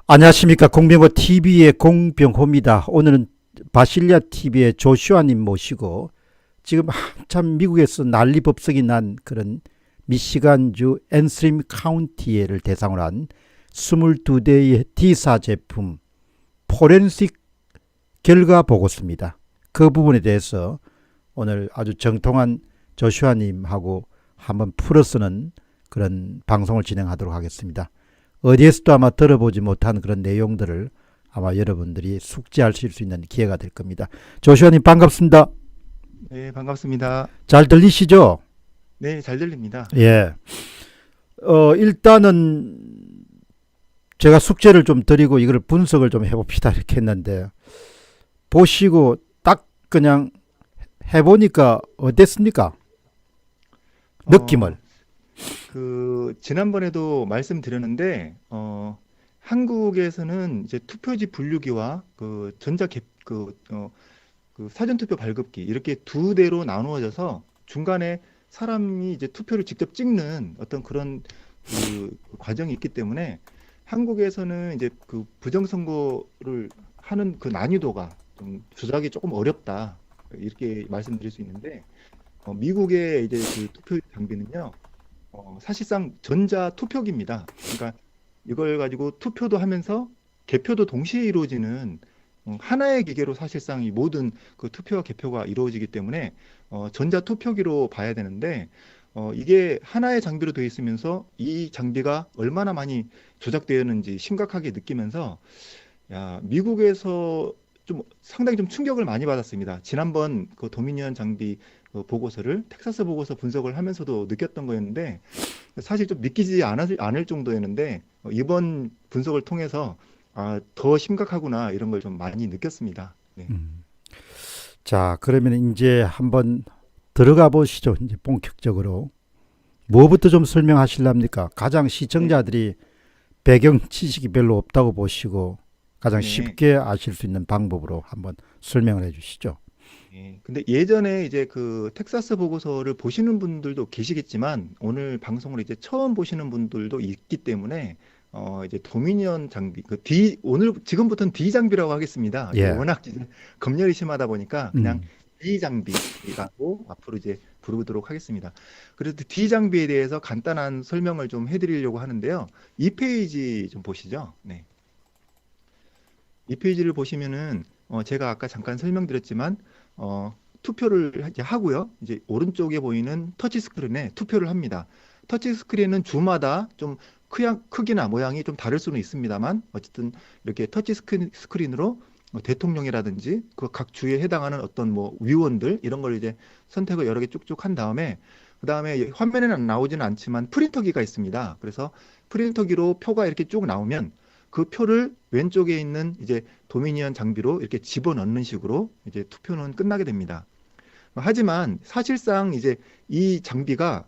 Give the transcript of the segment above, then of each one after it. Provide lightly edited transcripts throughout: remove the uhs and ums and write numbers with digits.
안녕하십니까. 공병호 TV의 공병호입니다. 오늘은 바실리아 TV의 조슈아님 모시고 지금 한참 미국에서 난리법석이 난 그런 미시간주 앤스림 카운티를 대상으로 한 22대의 D사 제품 포렌식 결과 보고서입니다. 그 부분에 대해서 오늘 아주 정통한 조슈아님하고 한번 풀어쓰는 그런 방송을 진행하도록 하겠습니다. 어디에서도 아마 들어보지 못한 그런 내용들을 아마 여러분들이 숙지하실 수 있는 기회가 될 겁니다. 조슈아님 반갑습니다. 네, 반갑습니다. 잘 들리시죠? 네, 잘 들립니다. 예. 일단은 제가 숙제를 좀 드리고 이걸 분석을 좀 해봅시다 이렇게 했는데 보시고 딱 그냥 해보니까 어땠습니까? 어, 느낌을. 지난번에도 말씀드렸는데, 한국에서는 이제 투표지 분류기와 그 사전투표 발급기, 이렇게 두 대로 나누어져서 중간에 사람이 이제 투표를 직접 찍는 어떤 그런 과정이 있기 때문에 한국에서는 이제 그 부정선거를 하는 그 난이도가 좀 조작이 조금 어렵다. 이렇게 말씀드릴 수 있는데, 미국의 이제 그 투표 장비는요, 사실상 전자 투표기입니다. 그러니까 이걸 가지고 투표도 하면서 개표도 동시에 이루어지는 하나의 기계로 사실상 이 모든 그 투표와 개표가 이루어지기 때문에 전자 투표기로 봐야 되는데 이게 하나의 장비로 되어 있으면서 이 장비가 얼마나 많이 조작되었는지 심각하게 느끼면서 야, 미국에서 좀 상당히 좀 충격을 많이 받았습니다. 지난번 그 도미니언 장비 그 보고서를 텍사스 보고서 분석을 하면서도 느꼈던 거였는데 사실 좀 믿기지 않을 정도였는데 이번 분석을 통해서 더 심각하구나 이런 걸 좀 많이 느꼈습니다. 네. 음. 자, 그러면 이제 한번 들어가 보시죠. 이제 본격적으로. 뭐부터 좀 설명하실랍니까? 가장 네. 시청자들이 배경 지식이 별로 없다고 보시고 가장 네. 쉽게 아실 수 있는 방법으로 한번 설명을 해 주시죠. 네. 근데 예전에 이제 그 텍사스 보고서를 보시는 분들도 계시겠지만 오늘 방송을 이제 처음 보시는 분들도 있기 때문에 이제 도미니언 장비 그 D 오늘 지금부터는 D 장비라고 하겠습니다. 이게 예. 워낙 이제 검열이 심하다 보니까 그냥 음. D 장비라고 앞으로 이제 부르도록 하겠습니다. 그래서 D 장비에 대해서 간단한 설명을 좀 해드리려고 하는데요. 이 페이지 좀 보시죠. 네. 이 페이지를 보시면은 제가 아까 잠깐 설명드렸지만 투표를 이제 하고요. 이제 오른쪽에 보이는 터치 스크린에 투표를 합니다. 터치 스크린은 주마다 좀 크기나 모양이 좀 다를 수는 있습니다만 어쨌든 이렇게 터치 스크린으로 대통령이라든지 그 각 주에 해당하는 어떤 뭐 위원들 이런 걸 이제 선택을 여러 개 쭉쭉 한 다음에 그다음에 화면에는 나오지는 않지만 프린터기가 있습니다. 그래서 프린터기로 표가 이렇게 쭉 나오면 그 표를 왼쪽에 있는 이제 도미니언 장비로 이렇게 집어넣는 식으로 이제 투표는 끝나게 됩니다. 하지만 사실상 이제 이 장비가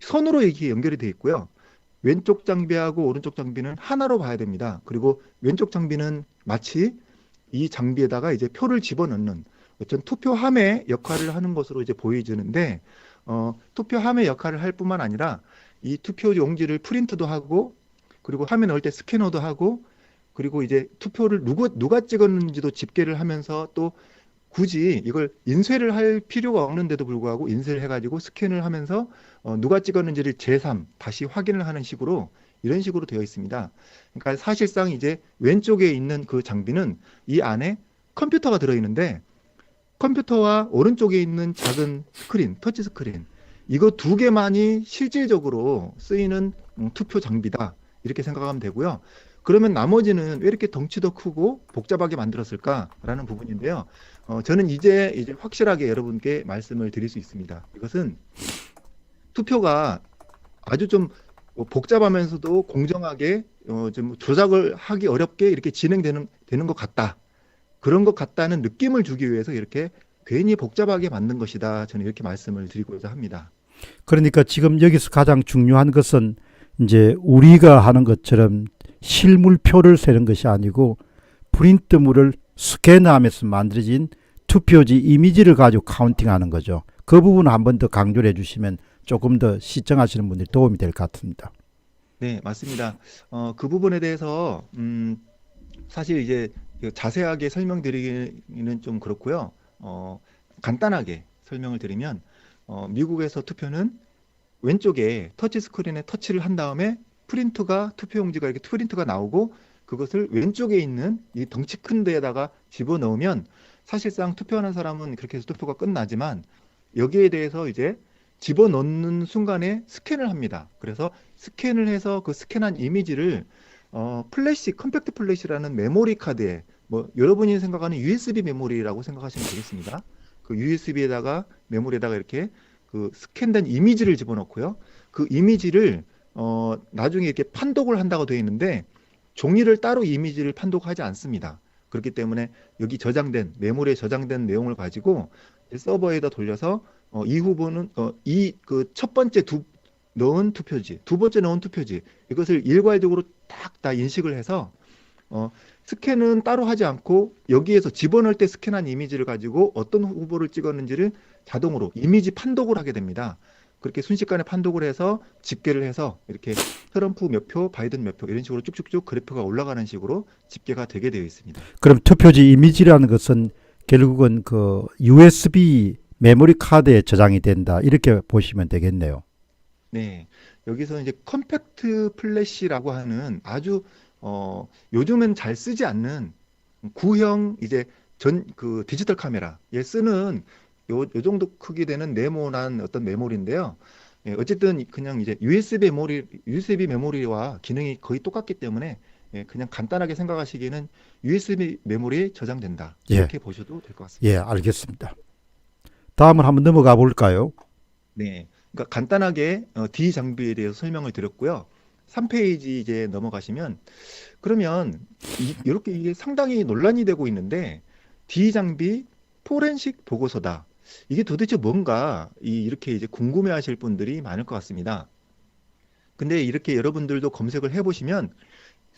선으로 이렇게 연결이 돼 있고요. 왼쪽 장비하고 오른쪽 장비는 하나로 봐야 됩니다. 그리고 왼쪽 장비는 마치 이 장비에다가 이제 표를 집어넣는 어떤 투표함의 역할을 하는 것으로 이제 보여지는데 투표함의 역할을 할 뿐만 아니라 이 투표 용지를 프린트도 하고 그리고 화면 넣을 때 스캐너도 하고 그리고 이제 투표를 누가 찍었는지도 집계를 하면서 또 굳이 이걸 인쇄를 할 필요가 없는데도 불구하고 인쇄를 해가지고 스캔을 하면서 누가 찍었는지를 제3 다시 확인을 하는 식으로 이런 식으로 되어 있습니다. 그러니까 사실상 이제 왼쪽에 있는 그 장비는 이 안에 컴퓨터가 들어있는데 컴퓨터와 오른쪽에 있는 작은 스크린, 터치 스크린 이거 두 개만이 실질적으로 쓰이는 투표 장비다. 이렇게 생각하면 되고요. 그러면 나머지는 왜 이렇게 덩치도 크고 복잡하게 만들었을까라는 부분인데요. 저는 이제 확실하게 여러분께 말씀을 드릴 수 있습니다. 이것은 투표가 아주 좀 복잡하면서도 공정하게 좀 조작을 하기 어렵게 이렇게 되는 것 같다. 그런 것 같다는 느낌을 주기 위해서 이렇게 괜히 복잡하게 만든 것이다. 저는 이렇게 말씀을 드리고자 합니다. 그러니까 지금 여기서 가장 중요한 것은 이제 우리가 하는 것처럼 실물표를 세는 것이 아니고 프린트물을 스캔하면서 만들어진 투표지 이미지를 가지고 카운팅하는 거죠. 그 부분 한 번 더 강조를 해주시면 조금 더 시청하시는 분들이 도움이 될 것 같습니다. 네, 맞습니다. 그 부분에 대해서 사실 이제 자세하게 설명드리기는 좀 그렇고요. 간단하게 설명을 드리면 미국에서 투표는 왼쪽에 터치 스크린에 터치를 한 다음에 투표용지가 이렇게 프린트가 나오고 그것을 왼쪽에 있는 이 덩치 큰 데에다가 집어넣으면 사실상 투표하는 사람은 그렇게 해서 투표가 끝나지만 여기에 대해서 이제 집어넣는 순간에 스캔을 합니다. 그래서 스캔을 해서 그 스캔한 이미지를 컴팩트 플래시라는 메모리 카드에 뭐 여러분이 생각하는 USB 메모리라고 생각하시면 되겠습니다. 그 USB에다가 메모리에다가 이렇게 그 스캔된 이미지를 집어넣고요. 그 이미지를 나중에 이렇게 판독을 한다고 되어 있는데 종이를 따로 이미지를 판독하지 않습니다. 그렇기 때문에 여기 메모리에 저장된 내용을 가지고 서버에다 돌려서 이 후보는 이 그 첫 번째 넣은 투표지, 두 번째 넣은 투표지 이것을 일괄적으로 딱 다 인식을 해서 스캔은 따로 하지 않고 여기에서 집어넣을 때 스캔한 이미지를 가지고 어떤 후보를 찍었는지를 자동으로 이미지 판독을 하게 됩니다. 그렇게 순식간에 판독을 해서 집계를 해서 이렇게 트럼프 몇 표, 바이든 몇 표 이런 식으로 쭉쭉쭉 그래프가 올라가는 식으로 집계가 되게 되어 있습니다. 그럼 투표지 이미지라는 것은 결국은 그 USB 메모리 카드에 저장이 된다. 이렇게 보시면 되겠네요. 네. 여기서 이제 컴팩트 플래시라고 하는 아주 요즘은 잘 쓰지 않는 구형 이제 그 디지털 카메라에 쓰는 요 정도 크기 되는 네모난 어떤 메모리인데요. 예, 어쨌든 그냥 이제 USB 메모리와 기능이 거의 똑같기 때문에 예, 그냥 간단하게 생각하시기에는 USB 메모리에 저장된다. 예, 이렇게 보셔도 될 것 같습니다. 예, 알겠습니다. 다음을 한번 넘어가 볼까요? 네. 그러니까 간단하게 D 장비에 대해서 설명을 드렸고요. 3페이지 이제 넘어가시면 그러면 이렇게 이게 상당히 논란이 되고 있는데 D 장비 포렌식 보고서다. 이게 도대체 뭔가 이렇게 이제 궁금해하실 분들이 많을 것 같습니다. 근데 이렇게 여러분들도 검색을 해보시면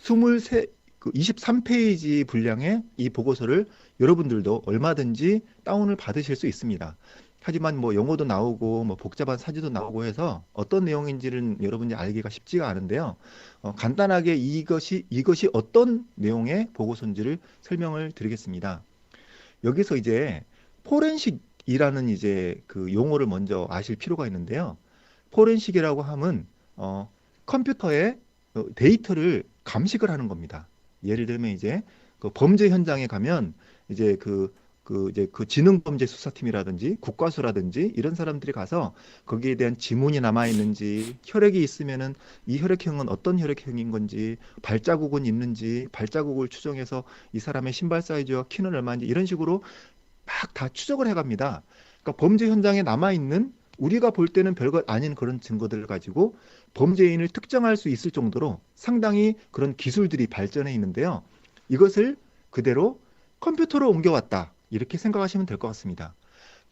23페이지 분량의 이 보고서를 여러분들도 얼마든지 다운을 받으실 수 있습니다. 하지만 뭐 영어도 나오고 뭐 복잡한 사진도 나오고 해서 어떤 내용인지는 여러분이 알기가 쉽지가 않은데요. 간단하게 이것이 어떤 내용의 보고서인지를 설명을 드리겠습니다. 여기서 이제 포렌식이라는 이제 그 용어를 먼저 아실 필요가 있는데요. 포렌식이라고 함은 컴퓨터에 데이터를 감식을 하는 겁니다. 예를 들면 이제 그 범죄 현장에 가면 이제 이제 그 지능범죄 수사팀이라든지 국과수라든지 이런 사람들이 가서 거기에 대한 지문이 남아 있는지 혈액이 있으면은 이 혈액형은 어떤 혈액형인 건지 발자국은 있는지 발자국을 추정해서 이 사람의 신발 사이즈와 키는 얼마인지 이런 식으로 막 다 추적을 해갑니다. 그러니까 범죄 현장에 남아 있는 우리가 볼 때는 별것 아닌 그런 증거들을 가지고 범죄인을 특정할 수 있을 정도로 상당히 그런 기술들이 발전해 있는데요. 이것을 그대로 컴퓨터로 옮겨왔다. 이렇게 생각하시면 될 것 같습니다.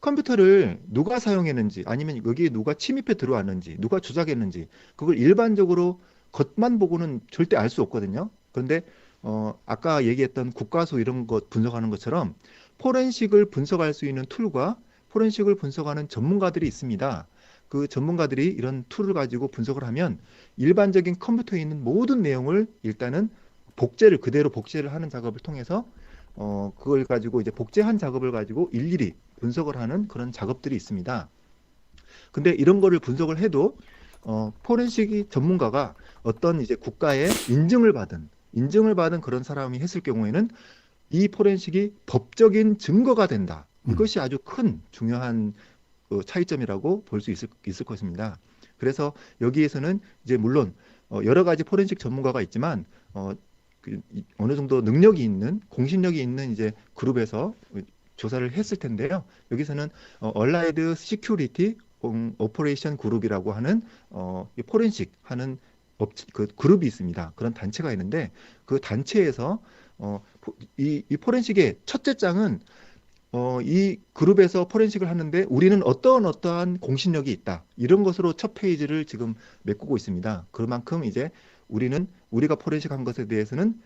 컴퓨터를 누가 사용했는지 아니면 여기에 누가 침입해 들어왔는지 누가 조작했는지 그걸 일반적으로 겉만 보고는 절대 알 수 없거든요. 그런데 아까 얘기했던 국가수 이런 것 분석하는 것처럼 포렌식을 분석할 수 있는 툴과 포렌식을 분석하는 전문가들이 있습니다. 그 전문가들이 이런 툴을 가지고 분석을 하면 일반적인 컴퓨터에 있는 모든 내용을 일단은 그대로 복제를 하는 작업을 통해서 그걸 가지고 이제 복제한 작업을 가지고 일일이 분석을 하는 그런 작업들이 있습니다. 근데 이런 거를 분석을 해도 포렌식 전문가가 어떤 이제 국가의 인증을 받은 그런 사람이 했을 경우에는 이 포렌식이 법적인 증거가 된다. 이것이 아주 큰 중요한 차이점이라고 볼 수 있을 것입니다. 그래서 여기에서는 이제 물론 여러 가지 포렌식 전문가가 있지만 어느 정도 공신력이 있는 이제 그룹에서 조사를 했을 텐데요. 여기서는 얼라이드 시큐리티 오퍼레이션 그룹이라고 하는 포렌식 하는 그 그룹이 있습니다. 그런 단체가 있는데 그 단체에서 이 포렌식의 첫째 장은 이 그룹에서 포렌식을 하는데 우리는 어떠한 공신력이 있다. 이런 것으로 첫 페이지를 지금 메꾸고 있습니다. 그만큼 이제 우리가 포렌식한 것에 대해서는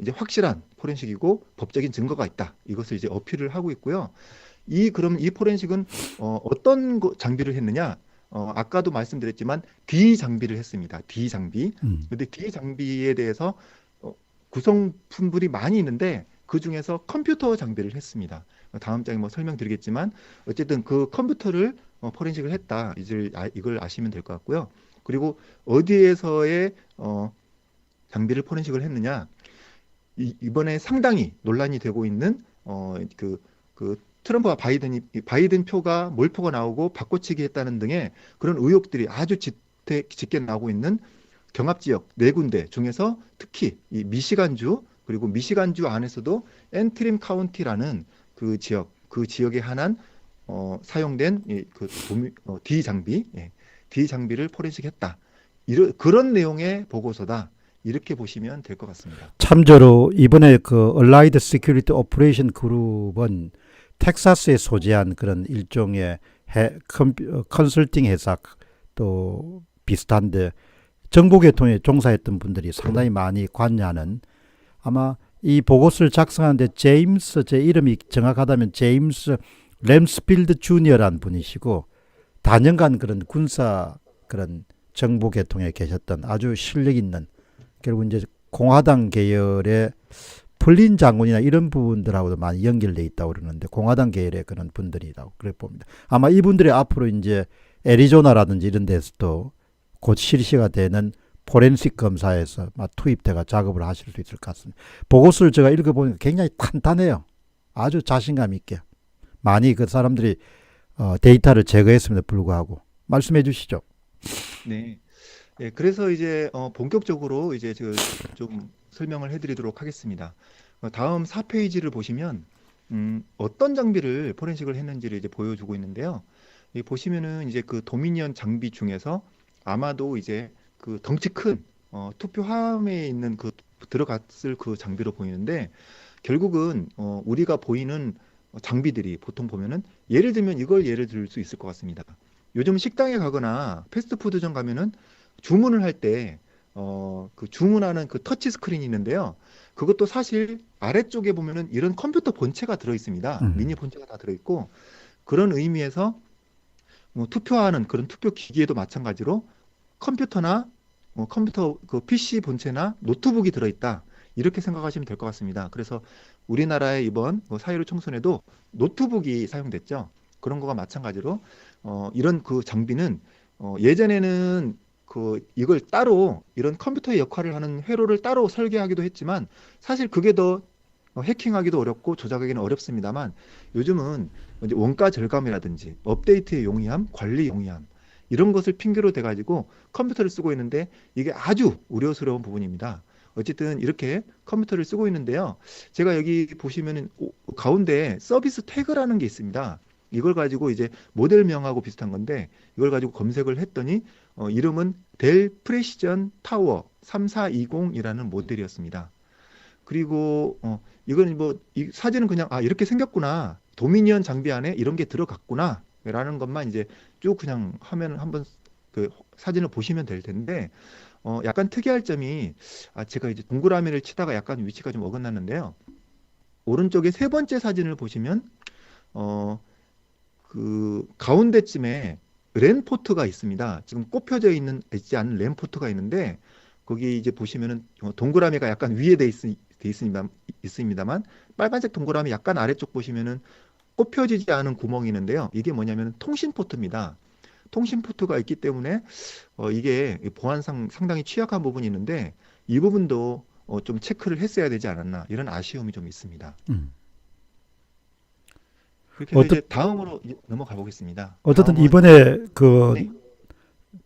이제 확실한 포렌식이고 법적인 증거가 있다. 이것을 이제 어필을 하고 있고요. 그럼 이 포렌식은 어떤 장비를 했느냐? 아까도 말씀드렸지만 D 장비를 했습니다. D 장비. 근데 D 장비에 대해서 구성품들이 많이 있는데 그 중에서 컴퓨터 장비를 했습니다. 다음 장에 뭐 설명드리겠지만 어쨌든 그 컴퓨터를 포렌식을 했다. 이걸 아시면 될 것 같고요. 그리고 어디에서의 장비를 포렌식을 했느냐? 이번에 상당히 논란이 되고 있는 그 트럼프와 바이든 표가 몰표가 나오고 바꿔치기 했다는 등의 그런 의혹들이 아주 짙게 나오고 있는 경합 지역 네 군데 중에서 특히 이 미시간주 그리고 미시간주 안에서도 엔트림 카운티라는 그 지역에 한한 사용된 D 장비, D 장비를 포렌식했다. 그런 내용의 보고서다. 이렇게 보시면 될 것 같습니다. 참조로 이번에 그 얼라이드 시큐리티 오퍼레이션 그룹은 텍사스에 소재한 그런 일종의 컨설팅 회사 또 비슷한데 정보계통에 종사했던 분들이 상당히 많이 관여하는 아마 이 보고서를 작성하는데 제임스 제 이름이 정확하다면 제임스 램스필드 주니어라는 분이시고 다년간 그런 군사 그런 정보계통에 계셨던 아주 실력 있는 결국 이제 공화당 계열의 플린 장군이나 이런 부분들하고도 많이 연결돼 있다고 그러는데 공화당 계열의 그런 분들이라고 그래 봅니다. 아마 이분들이 앞으로 이제 애리조나라든지 이런 데서도 곧 실시가 되는 포렌식 검사에서 투입돼가 작업을 하실 수 있을 것 같습니다. 보고서를 제가 읽어보니까 굉장히 탄탄해요. 아주 자신감 있게 많이 그 사람들이 데이터를 제거했음에도 불구하고 말씀해 주시죠. 네. 네, 그래서 이제 본격적으로 이제 좀 설명을 해드리도록 하겠습니다. 다음 4페이지를 보시면 어떤 장비를 포렌식을 했는지를 이제 보여주고 있는데요. 여기 보시면은 이제 그 도미니언 장비 중에서 아마도 이제 그 덩치 큰 투표함에 있는 들어갔을 그 장비로 보이는데 결국은 우리가 보이는 장비들이 보통 보면은 예를 들면 이걸 예를 들 수 있을 것 같습니다. 요즘 식당에 가거나 패스트푸드점 가면은 주문을 할 때 그 주문하는 그 터치 스크린이 있는데요. 그것도 사실 아래쪽에 보면은 이런 컴퓨터 본체가 들어 있습니다. 미니 음. 본체가 다 들어 있고 그런 의미에서 뭐 투표하는 그런 투표 기기에도 마찬가지로 컴퓨터나 컴퓨터 그 PC 본체나 노트북이 들어 있다. 이렇게 생각하시면 될 것 같습니다. 그래서 우리나라의 이번 4.15 총선에도 노트북이 사용됐죠. 그런 거가 마찬가지로 이런 그 장비는 예전에는 이걸 따로 이런 컴퓨터의 역할을 하는 회로를 따로 설계하기도 했지만 사실 그게 더 해킹하기도 어렵고 조작하기는 어렵습니다만 요즘은 이제 원가 절감이라든지 업데이트의 용이함, 관리 용이함 이런 것을 핑계로 대가지고 컴퓨터를 쓰고 있는데 이게 아주 우려스러운 부분입니다. 어쨌든 이렇게 컴퓨터를 쓰고 있는데요. 제가 여기 보시면은 가운데 서비스 태그라는 게 있습니다. 이걸 가지고 이제 모델명하고 비슷한 건데 이걸 가지고 검색을 했더니 이름은 델 프레시전 타워 3420이라는 모델이었습니다. 그리고 이건 뭐 이 사진은 그냥 이렇게 생겼구나. 도미니언 장비 안에 이런 게 들어갔구나. 라는 것만 이제 쭉 그냥 화면을 한번 그 사진을 보시면 될 텐데 약간 특이할 점이 제가 이제 동그라미를 치다가 약간 위치가 좀 어긋났는데요. 오른쪽에 세 번째 사진을 보시면 어, 그 가운데쯤에 랜포트가 있습니다. 지금 꼽혀져 있지 않은 랜포트가 있는데 거기 이제 보시면은 동그라미가 약간 위에 있습니다만 빨간색 동그라미 약간 아래쪽 보시면은 꼽혀지지 않은 구멍이 있는데요. 이게 뭐냐면 통신 포트입니다. 통신 포트가 있기 때문에 이게 보안상 상당히 취약한 부분이 있는데 이 부분도 좀 체크를 했어야 되지 않았나 이런 아쉬움이 좀 있습니다. 음. 그렇게 해서 어떻, 이제 다음으로 넘어가 보겠습니다. 어쨌든 다음은 이번에 그 네,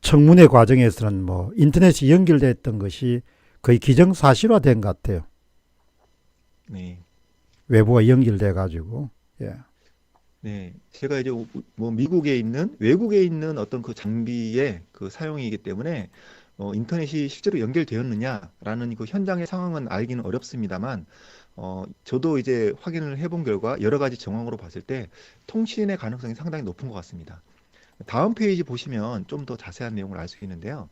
청문회 과정에서는 뭐 인터넷이 연결됐던 것이 거의 기정사실화된 것 같아요. 네, 외부가 연결돼 가지고 예. 네. 제가 이제 뭐 미국에 있는 외국에 있는 어떤 그 장비의 그 사용이기 때문에 인터넷이 실제로 연결되었느냐라는 그 현장의 상황은 알기는 어렵습니다만 저도 이제 확인을 해본 결과 여러 가지 정황으로 봤을 때 통신의 가능성이 상당히 높은 것 같습니다. 다음 페이지 보시면 좀 더 자세한 내용을 알 수 있는데요.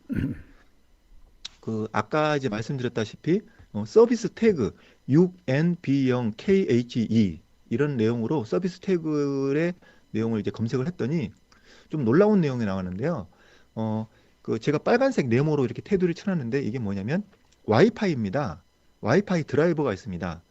그 아까 이제 말씀드렸다시피 서비스 태그 6NB0KHE 이런 내용으로 서비스 태그의 내용을 이제 검색을 했더니 좀 놀라운 내용이 나왔는데요. 그 제가 빨간색 네모로 이렇게 테두리를 쳐놨는데 이게 뭐냐면 와이파이입니다. 와이파이 드라이버가 있습니다.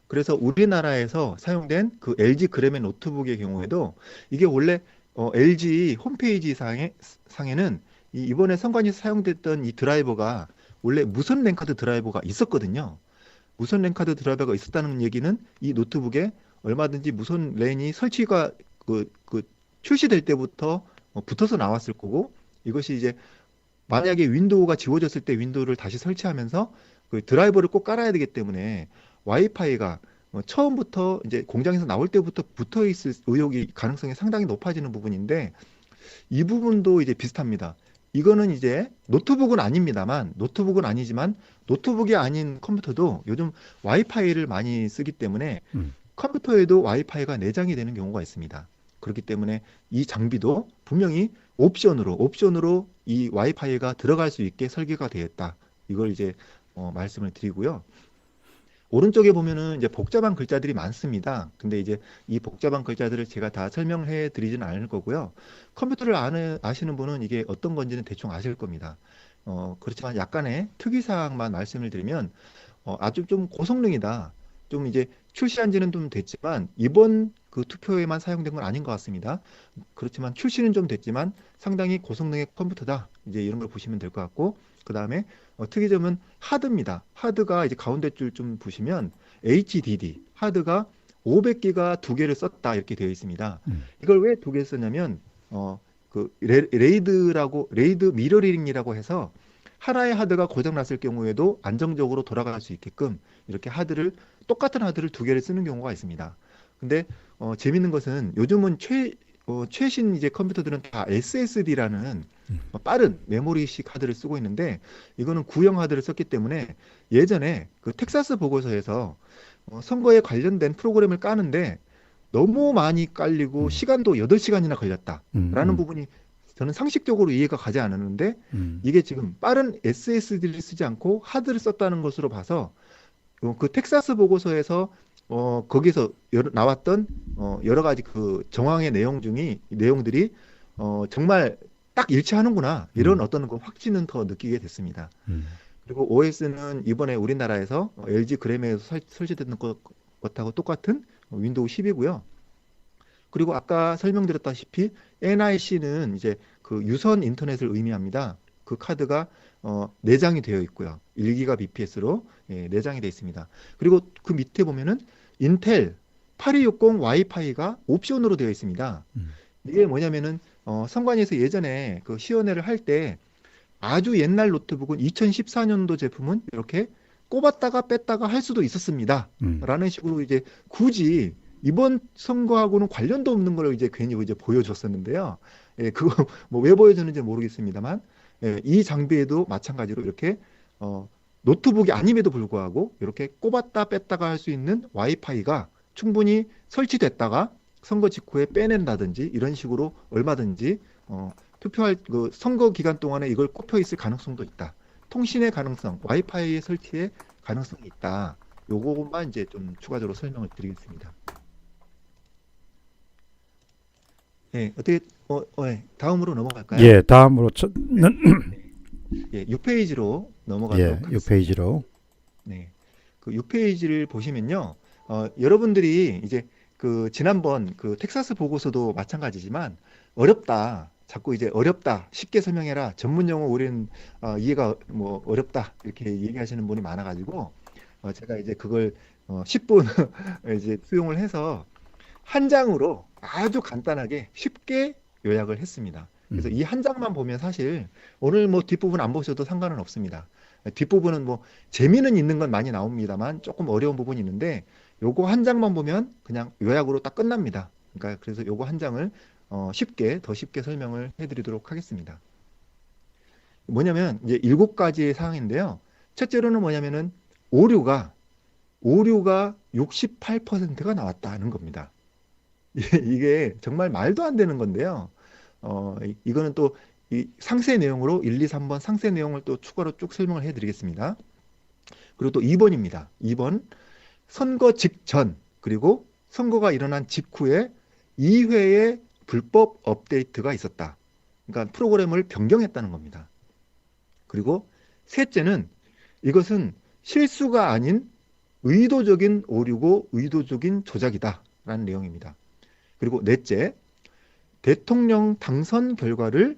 그래서 우리나라에서 사용된 그 LG 그램의 노트북의 경우에도 이게 원래 LG 홈페이지 상에는 이번에 선관위에서 사용됐던 이 드라이버가 원래 무선 랜카드 드라이버가 있었거든요. 무선 랜카드 드라이버가 있었다는 얘기는 이 노트북에 얼마든지 무선 랜이 설치가 그 출시될 때부터 붙어서 나왔을 거고, 이것이 이제 만약에 윈도우가 지워졌을 때 윈도우를 다시 설치하면서 그 드라이버를 꼭 깔아야 되기 때문에 와이파이가 처음부터 이제 공장에서 나올 때부터 붙어 있을 의혹이 가능성이 상당히 높아지는 부분인데, 이 부분도 이제 비슷합니다. 이거는 이제 노트북은 아닙니다만, 노트북은 아니지만 노트북이 아닌 컴퓨터도 요즘 와이파이를 많이 쓰기 때문에 음. 컴퓨터에도 와이파이가 내장이 되는 경우가 있습니다. 그렇기 때문에 이 장비도 분명히 옵션으로 이 와이파이가 들어갈 수 있게 설계가 되어 있다. 이걸 이제 말씀을 드리고요. 오른쪽에 보면은 이제 복잡한 글자들이 많습니다. 근데 이제 이 복잡한 글자들을 제가 다 설명해 드리지는 않을 거고요. 컴퓨터를 아시는 분은 이게 어떤 건지는 대충 아실 겁니다. 그렇지만 약간의 특이사항만 말씀을 드리면 아주 좀 고성능이다. 좀 이제 출시한 지는 좀 됐지만 이번 그 투표에만 사용된 건 아닌 것 같습니다. 그렇지만 출시는 좀 됐지만 상당히 고성능의 컴퓨터다. 이제 이런 걸 보시면 될 것 같고, 그 다음에 특이점은 하드입니다. 하드가 이제 가운데 줄 좀 보시면 HDD 하드가 500기가 두 개를 썼다 이렇게 되어 있습니다. 음. 이걸 왜 두 개 썼냐면 그 레이드 미러링이라고 해서 하나의 하드가 고장 났을 경우에도 안정적으로 돌아갈 수 있게끔 이렇게 똑같은 하드를 두 개를 쓰는 경우가 있습니다. 근데 재밌는 것은 요즘은 최신 이제 컴퓨터들은 다 SSD라는 빠른 메모리식 하드를 쓰고 있는데, 이거는 구형 하드를 썼기 때문에 예전에 그 텍사스 보고서에서 선거에 관련된 프로그램을 까는데 너무 많이 깔리고 음. 시간도 8시간이나 걸렸다라는 음. 부분이 저는 상식적으로 이해가 가지 않았는데, 음. 이게 지금 빠른 SSD를 쓰지 않고 하드를 썼다는 것으로 봐서 그 텍사스 보고서에서 거기서 나왔던 여러 가지 그 정황의 내용들이 정말 딱 일치하는구나, 이런 음. 어떤 그 확신은 더 느끼게 됐습니다. 음. 그리고 OS는 이번에 우리나라에서 LG 그램에서 설치된 것하고 똑같은 윈도우 10이고요. 그리고 아까 설명드렸다시피 NIC는 이제 그 유선 인터넷을 의미합니다. 그 카드가 내장이 되어 있고요. 1GBps로 내장이 되어 있습니다. 그리고 그 밑에 보면은 인텔 8260 와이파이가 옵션으로 되어 있습니다. 음. 이게 뭐냐면은 선관위에서 예전에 그 시연회를 할 때 아주 옛날 노트북은 2014년도 제품은 이렇게 꼽았다가 뺐다가 할 수도 있었습니다. 음. 라는 식으로 이제 굳이 이번 선거하고는 관련도 없는 걸 이제 괜히 이제 보여줬었는데요. 예, 그거 뭐 왜 보여줬는지 모르겠습니다만, 예, 이 장비에도 마찬가지로 이렇게 노트북이 아님에도 불구하고 이렇게 꼽았다 뺐다가 할 수 있는 와이파이가 충분히 설치됐다가 선거 직후에 빼낸다든지 이런 식으로 얼마든지 투표할 그 선거 기간 동안에 이걸 꼽혀 있을 가능성도 있다. 통신의 가능성, 와이파이의 설치의 가능성이 있다. 요것만 이제 좀 추가적으로 설명을 드리겠습니다. 예, 어떻게 예, 다음으로 넘어갈까요? 예, 다음으로 예, 6페이지로 넘어가도록 예, 하겠습니다. 6페이지로. 네. 그 6페이지를 보시면요. 여러분들이 이제 그 지난번 그 텍사스 보고서도 마찬가지지만 어렵다. 자꾸 이제 어렵다. 쉽게 설명해라. 전문 용어 우리는 이해가 뭐 어렵다. 이렇게 얘기하시는 분이 많아가지고 제가 이제 그걸 10분 이제 수용을 해서 한 장으로 아주 간단하게 쉽게 요약을 했습니다. 그래서 음. 이 한 장만 보면 사실 오늘 뭐 뒷부분 안 보셔도 상관은 없습니다. 뒷부분은 뭐 재미는 있는 건 많이 나옵니다만 조금 어려운 부분이 있는데 요거 한 장만 보면 그냥 요약으로 딱 끝납니다. 그러니까 그래서 요거 한 장을 더 쉽게 설명을 해드리도록 하겠습니다. 뭐냐면 이제 7가지의 사항인데요. 첫째로는 뭐냐면은 오류가 68%가 나왔다는 겁니다. 이게 정말 말도 안 되는 건데요. 이거는 또 이 상세 내용으로 1, 2, 3번 상세 내용을 또 추가로 쭉 설명을 해드리겠습니다. 그리고 또 2번입니다. 2번 선거 직전 그리고 선거가 일어난 직후에 2회의 불법 업데이트가 있었다. 그러니까 프로그램을 변경했다는 겁니다. 그리고 셋째는 이것은 실수가 아닌 의도적인 오류고 의도적인 조작이다라는 내용입니다. 그리고 넷째, 대통령 당선 결과를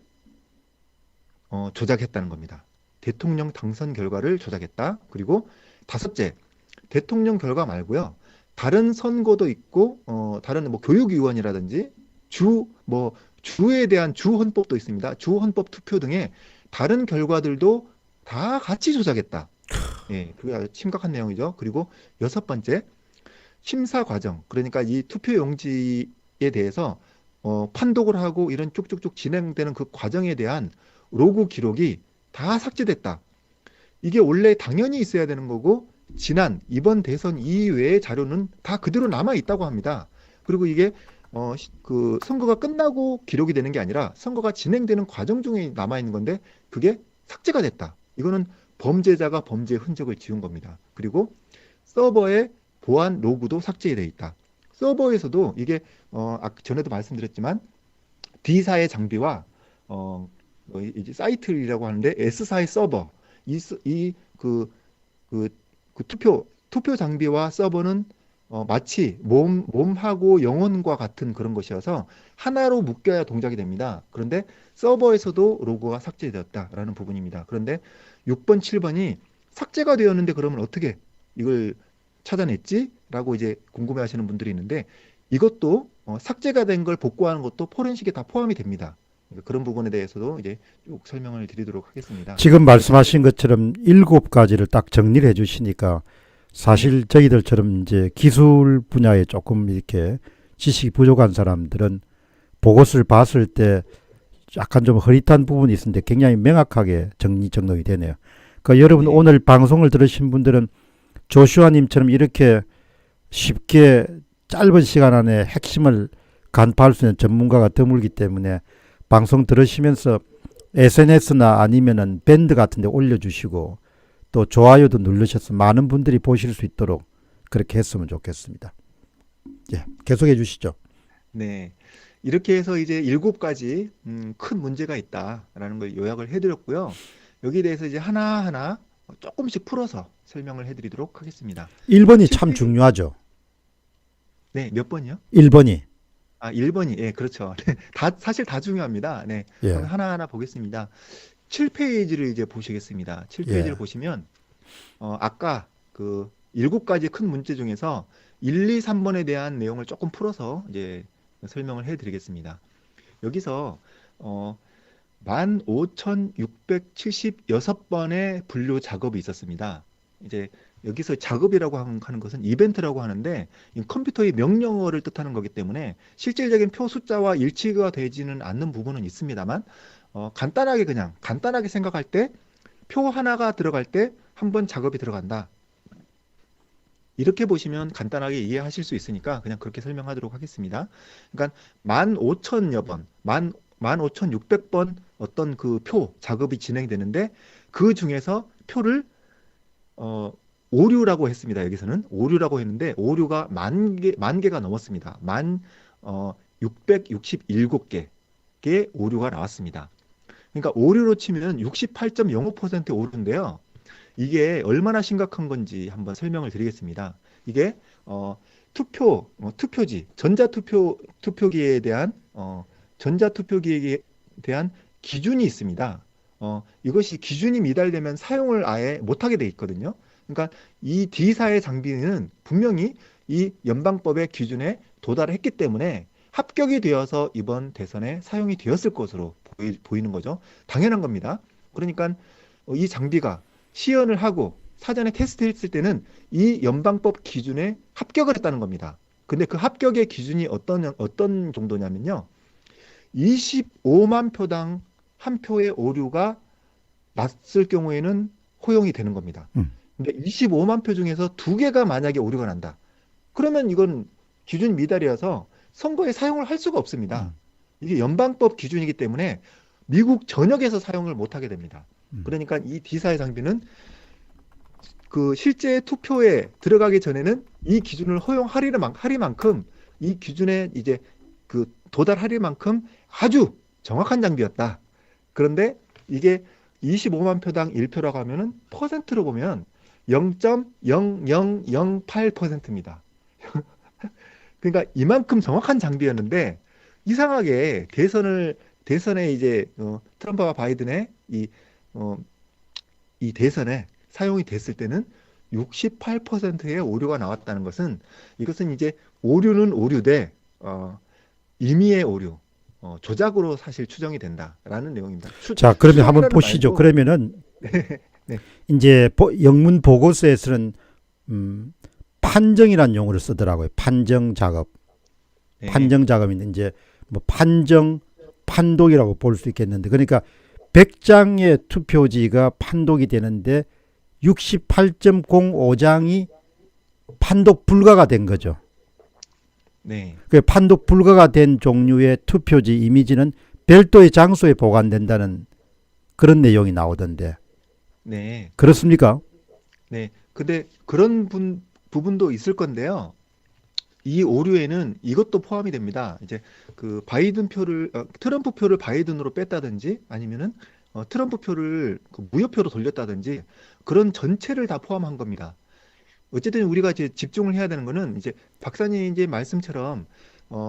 조작했다는 겁니다. 대통령 당선 결과를 조작했다. 그리고 다섯째, 대통령 결과 말고요. 다른 선거도 있고 다른 뭐 교육위원이라든지 주에 대한 주 헌법도 있습니다. 주 헌법 투표 등의 다른 결과들도 다 같이 조작했다. 예, 그게 아주 심각한 내용이죠. 그리고 여섯 번째, 심사 과정, 그러니까 이 투표 용지에 대해서 판독을 하고 이런 쭉쭉쭉 진행되는 그 과정에 대한 로그 기록이 다 삭제됐다. 이게 원래 당연히 있어야 되는 거고 이번 대선 이외의 자료는 다 그대로 남아 있다고 합니다. 그리고 이게 그 선거가 끝나고 기록이 되는 게 아니라 선거가 진행되는 과정 중에 남아 있는 건데 그게 삭제가 됐다. 이거는 범죄자가 범죄의 흔적을 지운 겁니다. 그리고 서버의 보안 로그도 삭제되어 있다. 서버에서도 이게 전에도 말씀드렸지만 D사의 장비와 이제 사이트라고 하는데 S사의 서버 이그 그 투표 장비와 서버는 마치 몸하고 영혼과 같은 그런 것이어서 하나로 묶여야 동작이 됩니다. 그런데 서버에서도 로고가 삭제되었다라는 부분입니다. 그런데 6번, 7번이 삭제가 되었는데 그러면 어떻게 이걸 찾아냈지? 라고 이제 궁금해 하시는 분들이 있는데 이것도 삭제가 된 걸 복구하는 것도 포렌식에 다 포함이 됩니다. 그러니까 그런 부분에 대해서도 이제 쭉 설명을 드리도록 하겠습니다. 지금 말씀하신 것처럼 7가지를 딱 정리를 해주시니까 사실 저희들처럼 이제 기술 분야에 조금 이렇게 지식이 부족한 사람들은 그것을 봤을 때 약간 좀 흐릿한 부분이 있는데 굉장히 명확하게 정리정돈이 되네요. 그러니까 여러분 네. 오늘 방송을 들으신 분들은 조슈아님처럼 이렇게 쉽게 짧은 시간 안에 핵심을 간파할 수 있는 전문가가 드물기 때문에 방송 들으시면서 SNS나 아니면은 밴드 같은 데 올려주시고 또 좋아요도 누르셔서 많은 분들이 보실 수 있도록 그렇게 했으면 좋겠습니다. 예, 계속해 주시죠. 네. 이렇게 해서 이제 7가지 큰 문제가 있다라는 걸 요약을 해드렸고요. 여기에 대해서 이제 하나하나 조금씩 풀어서 설명을 해드리도록 하겠습니다. 1번이 참 7페이지, 중요하죠. 네, 몇 번이요? 1번이. 1번이, 예, 그렇죠. 사실 다 중요합니다. 네. 예, 그럼 하나하나 보겠습니다. 7페이지를 이제 보시겠습니다. 7페이지를 예. 보시면, 아까 그 7가지 큰 문제 중에서 1, 2, 3번에 대한 내용을 조금 풀어서 이제 설명을 해드리겠습니다. 여기서, 15,676번의 분류 작업이 있었습니다. 이제 여기서 작업이라고 하는 것은 이벤트라고 하는데 이 컴퓨터의 명령어를 뜻하는 거기 때문에 실질적인 표 숫자와 일치가 되지는 않는 부분은 있습니다만 간단하게 생각할 때 표 하나가 들어갈 때 한 번 작업이 들어간다. 이렇게 보시면 간단하게 이해하실 수 있으니까 그냥 그렇게 설명하도록 하겠습니다. 그러니까 15,000여 번, 15,600번 어떤 그 표 작업이 진행되는데 그 중에서 표를 오류라고 했습니다. 여기서는 오류라고 했는데 오류가 만 개가 넘었습니다. 667개의 오류가 나왔습니다. 그러니까 오류로 치면 68.05% 오류인데요. 이게 얼마나 심각한 건지 한번 설명을 드리겠습니다. 이게 투표지, 투표기에 대한 기준이 있습니다. 이것이 기준이 미달되면 사용을 아예 못하게 돼 있거든요. 그러니까 이 D사의 장비는 분명히 이 연방법의 기준에 도달했기 때문에 합격이 되어서 이번 대선에 사용이 되었을 것으로 보이는 거죠. 당연한 겁니다. 그러니까 이 장비가 시연을 하고 사전에 테스트했을 때는 이 연방법 기준에 합격을 했다는 겁니다. 근데 그 합격의 기준이 어떤 정도냐면요. 25만 표당 한 표의 오류가 났을 경우에는 허용이 되는 겁니다. 근데 25만 표 중에서 2개가 만약에 오류가 난다. 그러면 이건 기준 미달이어서 선거에 사용을 할 수가 없습니다. 이게 연방법 기준이기 때문에 미국 전역에서 사용을 못하게 됩니다. 그러니까 이 D사의 장비는 그 실제 투표에 들어가기 전에는 이 기준을 허용하리만큼 이 기준에 이제 그 도달하리만큼 아주 정확한 장비였다. 그런데 이게 25만 표당 1표라고 하면은 퍼센트로 보면 0.0008%입니다. 그러니까 이만큼 정확한 장비였는데 이상하게 대선에 이제 트럼프와 바이든의 어, 이 대선에 사용이 됐을 때는 68%의 오류가 나왔다는 것은 이것은 이제 오류는 오류되 임의의 오류, 조작으로 사실 추정이 된다라는 내용입니다. 자, 그러면 한번 추정이라는 보시죠. 말도 그러면은 네, 이제 영문 보고서에서는 판정이라는 용어를 쓰더라고요. 판정 작업. 네, 판정 작업인데 이제 뭐 판독이라고 볼 수 있겠는데, 그러니까 100장의 투표지가 판독이 되는데 68.05장이 판독 불가가 된 거죠. 네, 그 판독 불가가 된 종류의 투표지 이미지는 별도의 장소에 보관된다는 그런 내용이 나오던데 네, 그렇습니까? 네. 근데 그런 부분도 있을 건데요. 이 오류에는 이것도 포함이 됩니다. 이제 그 트럼프 표를 바이든으로 뺐다든지 아니면은 트럼프 표를 그 무효표로 돌렸다든지 그런 전체를 다 포함한 겁니다. 어쨌든 우리가 이제 집중을 해야 되는 거는 이제 박사님 이제 말씀처럼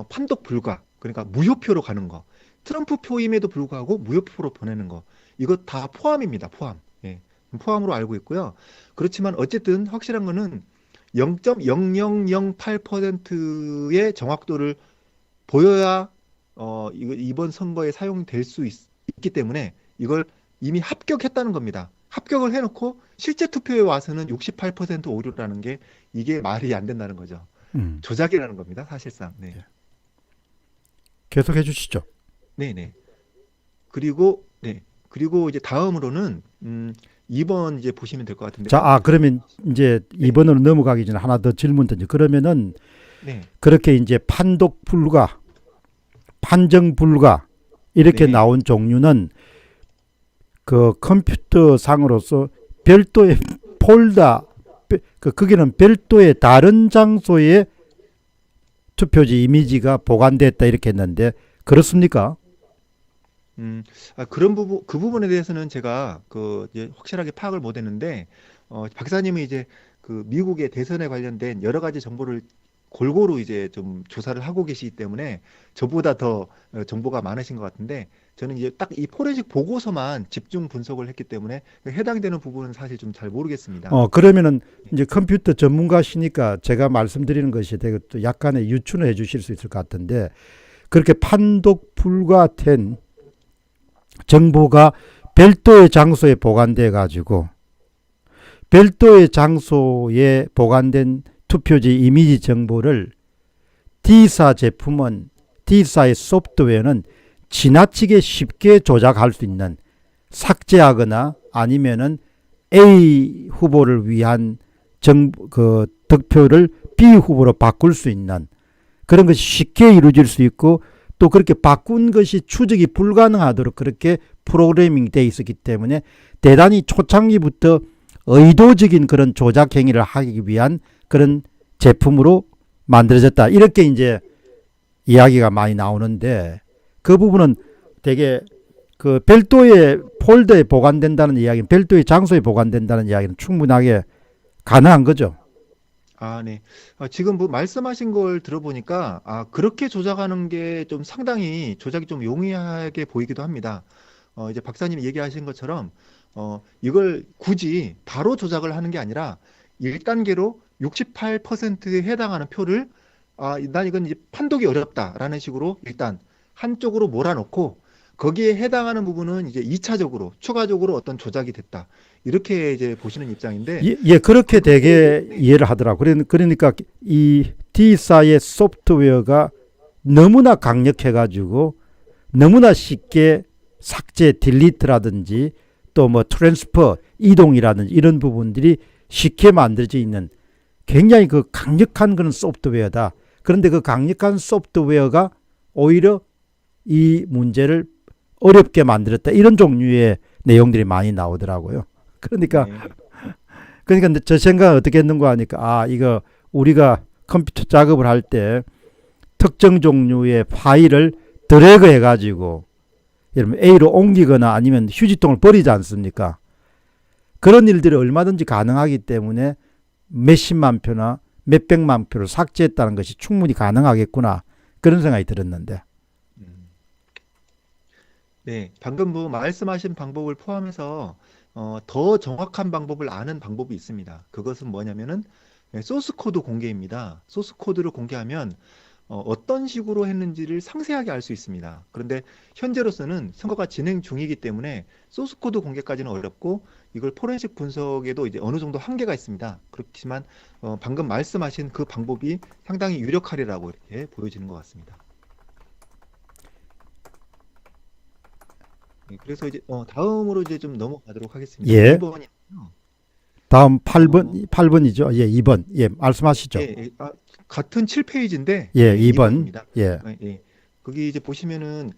판독 불가, 그러니까 무효표로 가는 거, 트럼프 표임에도 불구하고 무효표로 보내는 거, 이거 다 포함입니다. 포함. 예. 포함으로 알고 있고요. 그렇지만 어쨌든 확실한 거는 0.0008%의 정확도를 보여야 이번 선거에 사용될 수 있기 때문에 이걸 이미 합격했다는 겁니다. 합격을 해놓고 실제 투표에 와서는 68% 오류라는 게 이게 말이 안 된다는 거죠. 음. 조작이라는 겁니다. 사실상. 네. 계속해 주시죠. 네네. 그리고 이제 다음으로는 2번 이제 보시면 될 것 자, 같은데요. 그러면 이제 네. 2번으로 넘어가기 전에 하나 더 질문 던져. 그러면은 네. 그렇게 이제 판독 불가, 판정 불가 이렇게 네. 나온 종류는 그 컴퓨터 상으로서 별도의 폴더, 거기는 별도의 다른 장소에 투표지 이미지가 보관됐다 이렇게 했는데 그렇습니까? 그런 그 부분에 대해서는 제가 이제 확실하게 파악을 못 했는데, 박사님은 이제 그 미국의 대선에 관련된 여러 가지 정보를 골고루 이제 좀 조사를 하고 계시기 때문에 저보다 더 정보가 많으신 것 같은데, 저는 이제 딱 이 포렌식 보고서만 집중 분석을 했기 때문에 해당되는 부분은 사실 좀 잘 모르겠습니다. 그러면은 이제 컴퓨터 전문가시니까 제가 말씀드리는 것이 되게 또 약간의 유추를 해 주실 수 있을 것 같은데, 그렇게 판독 불가된 정보가 별도의 장소에 보관돼 가지고 별도의 장소에 보관된 투표지 이미지 정보를 D사의 소프트웨어는 지나치게 쉽게 조작할 수 있는, 삭제하거나 아니면은 A 후보를 위한 득표를 B 후보로 바꿀 수 있는 그런 것이 쉽게 이루어질 수 있고, 또 그렇게 바꾼 것이 추적이 불가능하도록 그렇게 프로그래밍 돼 있었기 때문에 대단히 초창기부터 의도적인 그런 조작 행위를 하기 위한 그런 제품으로 만들어졌다. 이렇게 이제 이야기가 많이 나오는데, 그 부분은 되게 그 별도의 폴더에 보관된다는 이야기는, 별도의 장소에 보관된다는 이야기는 충분하게 가능한 거죠. 네. 지금 뭐 말씀하신 걸 들어보니까, 그렇게 조작하는 게 좀 상당히 조작이 좀 용이하게 보이기도 합니다. 이제 박사님이 얘기하신 것처럼, 이걸 굳이 바로 조작을 하는 게 아니라 1단계로 68%에 해당하는 표를, 난 이건 이제 판독이 어렵다라는 식으로 일단 한쪽으로 몰아놓고 거기에 해당하는 부분은 이제 2차적으로, 추가적으로 어떤 조작이 됐다. 이렇게 이제 보시는 입장인데, 그렇게 되게 이해를 하더라고요. 그러니까 이 D사의 소프트웨어가 너무나 강력해가지고 너무나 쉽게 삭제, 딜리트라든지 또 뭐 트랜스퍼, 이동이라든지 이런 부분들이 쉽게 만들어져 있는 굉장히 그 강력한 그런 소프트웨어다. 그런데 그 강력한 소프트웨어가 오히려 이 문제를 어렵게 만들었다. 이런 종류의 내용들이 많이 나오더라고요. 그러니까 네. 저 생각은 어떻게 했는가 하니까, 이거 우리가 컴퓨터 작업을 할 때 특정 종류의 파일을 드래그 해가지고 예를 들면 A로 옮기거나 아니면 휴지통을 버리지 않습니까? 그런 일들이 얼마든지 가능하기 때문에 몇십만 표나 몇백만 표를 삭제했다는 것이 충분히 가능하겠구나. 그런 생각이 들었는데. 음. 네, 방금 뭐 말씀하신 방법을 포함해서 더 정확한 방법을 아는 방법이 있습니다. 그것은 뭐냐면은 소스 코드 공개입니다. 소스 코드를 공개하면 어떤 식으로 했는지를 상세하게 알 수 있습니다. 그런데 현재로서는 선거가 진행 중이기 때문에 소스 코드 공개까지는 어렵고 이걸 포렌식 분석에도 이제 어느 정도 한계가 있습니다. 그렇지만 방금 말씀하신 그 방법이 상당히 유력하리라고 이렇게 보여지는 것 같습니다. 네, 그래서 이제 다음으로 이제 좀 넘어가도록 하겠습니다. 예. 2번이요. 다음 8번이죠. 예, 2번. 예, 말씀하시죠. 예, 같은 7페이지인데 예, 2번. 2번입니다. 예. 예. 거기 이제 보시면은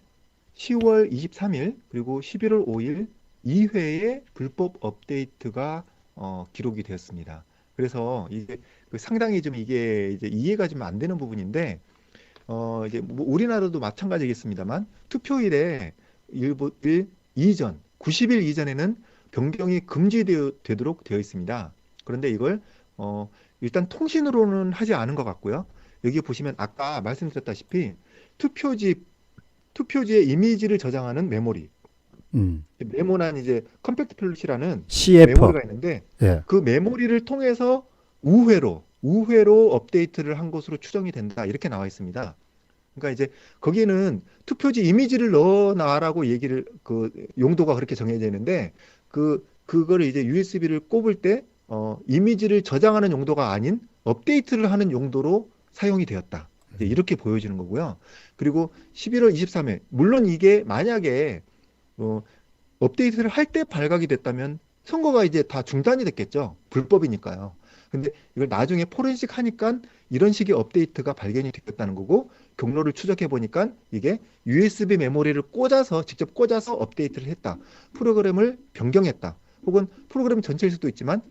10월 23일 그리고 11월 5일 2회의 불법 업데이트가 기록이 되었습니다. 그래서 이게 상당히 좀 이게 이제 이해가 좀 안 되는 부분인데 이제 뭐 우리나라도 마찬가지겠습니다만 투표일에 일 이전 90일 이전에는 변경이 금지되도록 되어 있습니다. 그런데 이걸 일단 통신으로는 하지 않은 것 같고요. 여기 보시면 아까 말씀드렸다시피 투표지의 이미지를 저장하는 메모리, 메모난 이제 컴팩트 플래시라는 CF. 메모리가 있는데 예. 그 메모리를 통해서 우회로 업데이트를 한 것으로 추정이 된다. 이렇게 나와 있습니다. 그러니까 이제 거기는 투표지 이미지를 넣어놔라고 얘기를 그 용도가 그렇게 정해져 있는데 그거를 이제 USB를 꼽을 때 이미지를 저장하는 용도가 아닌 업데이트를 하는 용도로 사용이 되었다. 이제 이렇게 보여지는 거고요. 그리고 11월 23일 물론 이게 만약에 업데이트를 할 때 발각이 됐다면 선거가 이제 다 중단이 됐겠죠. 불법이니까요. 근데 이걸 나중에 포렌식 하니까 이런 식의 업데이트가 발견이 됐다는 거고 경로를 추적해 보니까 이게 USB 메모리를 직접 꽂아서 업데이트를 했다. 프로그램을 변경했다. 혹은 프로그램 전체일 수도 있지만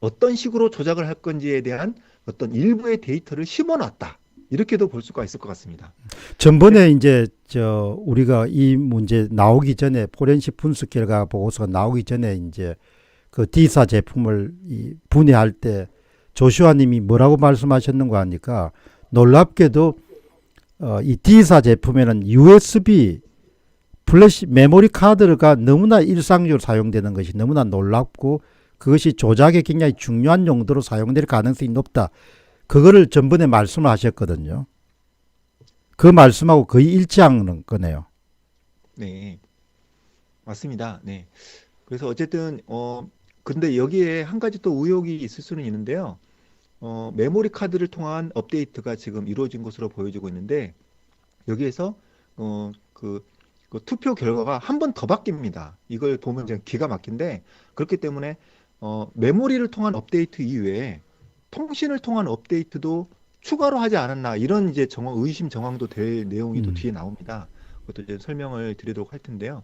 어떤 식으로 조작을 할 건지에 대한 어떤 일부의 데이터를 심어놨다. 이렇게도 볼 수가 있을 것 같습니다. 전번에 이제 우리가 이 문제 나오기 전에 포렌식 분석 결과 보고서가 나오기 전에 이제 그 D사 제품을 분해할 때 조슈아님이 뭐라고 말씀하셨는가 하니까 놀랍게도 이 D사 제품에는 USB 플래시 메모리 카드가 너무나 일상적으로 사용되는 것이 너무나 놀랍고 그것이 조작에 굉장히 중요한 용도로 사용될 가능성이 높다. 그거를 전번에 말씀을 하셨거든요. 그 말씀하고 거의 일치하는 거네요. 네, 맞습니다. 네. 그래서 어쨌든 근데 여기에 한 가지 또 의혹이 있을 수는 있는데요. 메모리 카드를 통한 업데이트가 지금 이루어진 것으로 보여지고 있는데 여기에서 그 투표 결과가 한 번 더 바뀝니다. 이걸 보면 그냥 기가 막힌데 그렇기 때문에 메모리를 통한 업데이트 이외에 통신을 통한 업데이트도 추가로 하지 않았나 이런 이제 의심 정황도 될 내용이 또 뒤에 나옵니다. 그것도 이제 설명을 드리도록 할 텐데요.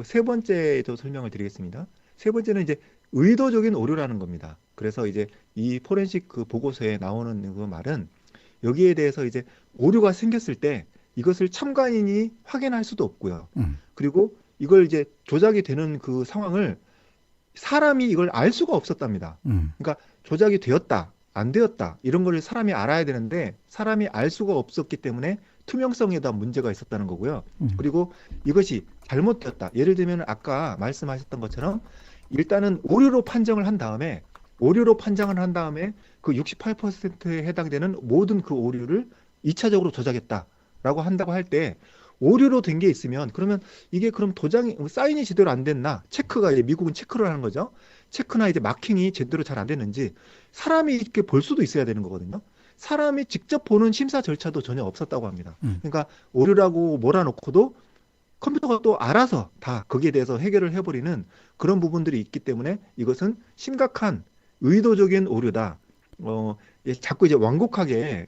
세 번째도 설명을 드리겠습니다. 세 번째는 이제 의도적인 오류라는 겁니다. 그래서 이제 이 포렌식 그 보고서에 나오는 그 말은 여기에 대해서 이제 오류가 생겼을 때 이것을 참관인이 확인할 수도 없고요. 그리고 이걸 이제 조작이 되는 그 상황을 사람이 이걸 알 수가 없었답니다. 그러니까 조작이 되었다, 안 되었다 이런 걸 사람이 알아야 되는데 사람이 알 수가 없었기 때문에 투명성에다 문제가 있었다는 거고요. 그리고 이것이 잘못되었다. 예를 들면 아까 말씀하셨던 것처럼 일단은 오류로 판정을 한 다음에 그 68%에 해당되는 모든 그 오류를 2차적으로 조작했다라고 한다고 할 때 오류로 된 게 있으면 그러면 이게 그럼 사인이 제대로 안 됐나? 체크가 이제 미국은 체크를 하는 거죠. 체크나 이제 마킹이 제대로 잘 안 됐는지 사람이 이렇게 볼 수도 있어야 되는 거거든요. 사람이 직접 보는 심사 절차도 전혀 없었다고 합니다. 그러니까 오류라고 몰아놓고도 컴퓨터가 또 알아서 다 거기에 대해서 해결을 해버리는 그런 부분들이 있기 때문에 이것은 심각한 의도적인 오류다. 자꾸 이제 완곡하게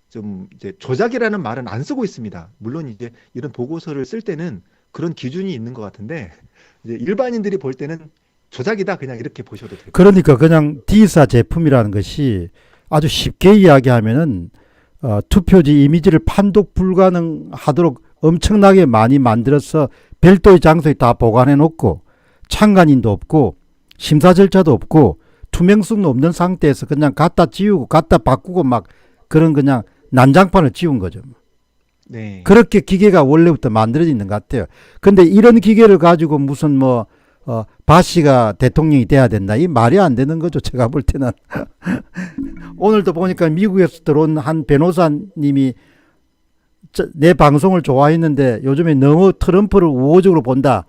좀 이제 조작이라는 말은 안 쓰고 있습니다. 물론 이제 이런 보고서를 쓸 때는 그런 기준이 있는 것 같은데 이제 일반인들이 볼 때는 조작이다 그냥 이렇게 보셔도 돼요. 그러니까 그냥 D사 제품이라는 것이 아주 쉽게 이야기하면은 투표지 이미지를 판독 불가능하도록 엄청나게 많이 만들어서 별도의 장소에 다 보관해 놓고 참관인도 없고 심사 절차도 없고 투명성도 없는 상태에서 그냥 갖다 지우고 갖다 바꾸고 막 그런 그냥 난장판을 지운 거죠. 네. 그렇게 기계가 원래부터 만들어져 있는 것 같아요. 근데 이런 기계를 가지고 무슨 바시가 대통령이 돼야 된다. 이 말이 안 되는 거죠. 제가 볼 때는. 오늘도 보니까 미국에서 들어온 한 변호사님이 내 방송을 좋아했는데 요즘에 너무 트럼프를 우호적으로 본다.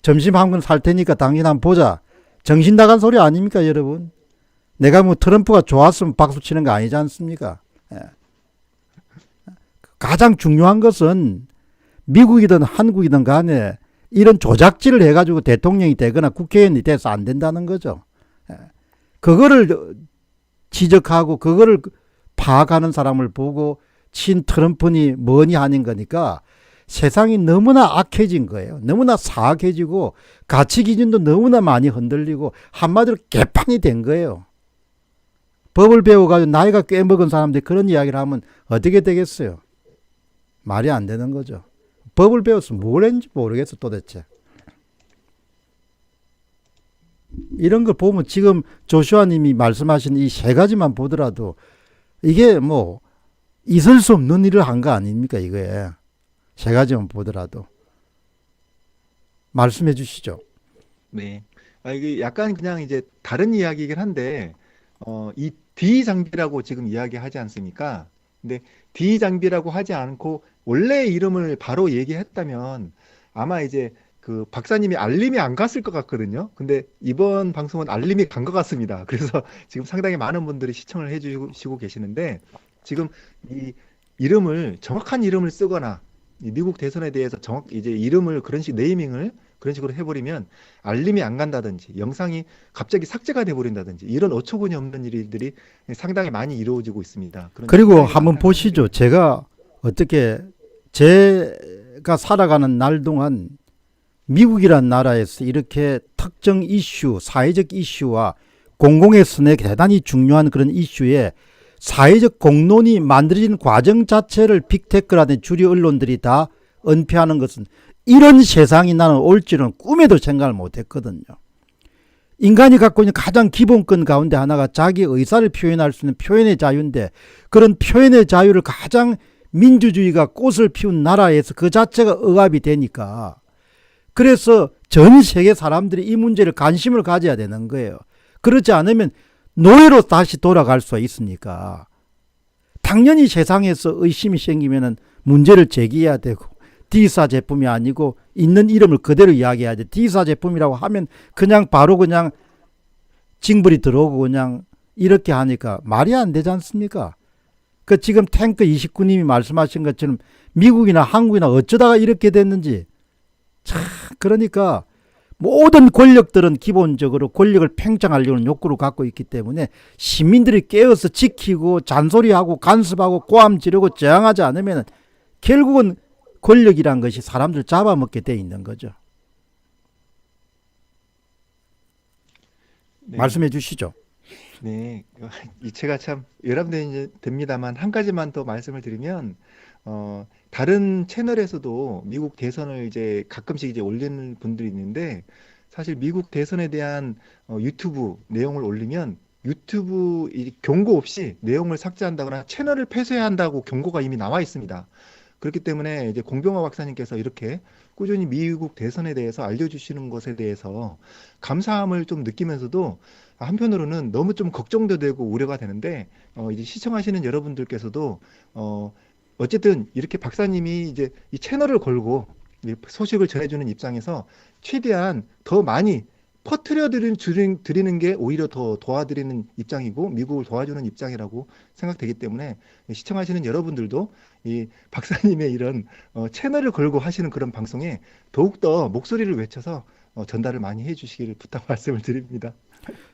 점심 한 번 살 테니까 당신 한번 보자. 정신 나간 소리 아닙니까, 여러분? 내가 트럼프가 좋았으면 박수 치는 거 아니지 않습니까? 예. 가장 중요한 것은 미국이든 한국이든 간에 이런 조작질을 해가지고 대통령이 되거나 국회의원이 돼서 안 된다는 거죠. 예. 그거를 지적하고 그거를 파악하는 사람을 보고 친 트럼프니 뭐니 하는 거니까 세상이 너무나 악해진 거예요. 너무나 사악해지고 가치 기준도 너무나 많이 흔들리고 한마디로 개판이 된 거예요. 법을 배워가지고 나이가 꽤 먹은 사람들이 그런 이야기를 하면 어떻게 되겠어요? 말이 안 되는 거죠. 법을 배워서 뭘 했는지 모르겠어 도대체. 이런 걸 보면 지금 조슈아 님이 말씀하신 이 세 가지만 보더라도 이게 있을 수 없는 일을 한 거 아닙니까 이거에. 세 가지만 보더라도. 말씀해 주시죠. 네. 이게 약간 그냥 이제 다른 이야기이긴 한데, 이 D 장비라고 지금 이야기하지 않습니까? 근데 D 장비라고 하지 않고 원래 이름을 바로 얘기했다면 아마 이제 그 박사님이 알림이 안 갔을 것 같거든요. 근데 이번 방송은 알림이 간 것 같습니다. 그래서 지금 상당히 많은 분들이 시청을 해주시고 계시는데 지금 이 정확한 이름을 쓰거나 이 미국 대선에 대해서 이제 이름을 그런 네이밍을 그런 식으로 해버리면 알림이 안 간다든지 영상이 갑자기 삭제가 돼버린다든지 이런 어처구니 없는 일들이 상당히 많이 이루어지고 있습니다. 그리고 한번 보시죠. 제가 제가 살아가는 날 동안 미국이란 나라에서 이렇게 특정 이슈, 사회적 이슈와 공공의 대단히 중요한 그런 이슈에 사회적 공론이 만들어진 과정 자체를 빅테크라든지 주류 언론들이 다 은폐하는 것은 이런 세상이 나는 올 줄은 꿈에도 생각을 못했거든요. 인간이 갖고 있는 가장 기본권 가운데 하나가 자기 의사를 표현할 수 있는 표현의 자유인데 그런 표현의 자유를 가장 민주주의가 꽃을 피운 나라에서 그 자체가 억압이 되니까 그래서 전 세계 사람들이 이 문제를 관심을 가져야 되는 거예요. 그렇지 않으면 노예로 다시 돌아갈 수가 있으니까 당연히 세상에서 의심이 생기면 문제를 제기해야 되고 D사 제품이 아니고 있는 이름을 그대로 이야기해야 돼. D사 제품이라고 하면 그냥 바로 그냥 징벌이 들어오고 그냥 이렇게 하니까 말이 안 되지 않습니까? 그 지금 탱크 29님이 말씀하신 것처럼 미국이나 한국이나 어쩌다가 이렇게 됐는지 참 그러니까 모든 권력들은 기본적으로 권력을 팽창하려는 욕구를 갖고 있기 때문에 시민들이 깨어서 지키고 잔소리하고 간섭하고 고함 지르고 저항하지 않으면 결국은 권력이란 것이 사람들 잡아먹게 돼 있는 거죠. 네. 말씀해 주시죠. 네, 이체가 참 열람됩니다만 한 가지만 더 말씀을 드리면 다른 채널에서도 미국 대선을 이제 가끔씩 이제 올리는 분들이 있는데 사실 미국 대선에 대한 유튜브 내용을 올리면 유튜브 경고 없이 내용을 삭제한다거나 채널을 폐쇄해야 한다고 경고가 이미 나와 있습니다. 그렇기 때문에 이제 공병화 박사님께서 이렇게 꾸준히 미국 대선에 대해서 알려주시는 것에 대해서 감사함을 좀 느끼면서도 한편으로는 너무 좀 걱정도 되고 우려가 되는데 이제 시청하시는 여러분들께서도 어쨌든 이렇게 박사님이 이제 이 채널을 걸고 이 소식을 전해주는 입장에서 최대한 더 많이 퍼뜨려 드리는 게 오히려 더 도와드리는 입장이고 미국을 도와주는 입장이라고 생각되기 때문에 시청하시는 여러분들도 이 박사님의 이런 채널을 걸고 하시는 그런 방송에 더욱더 목소리를 외쳐서 전달을 많이 해주시기를 부탁 말씀을 드립니다.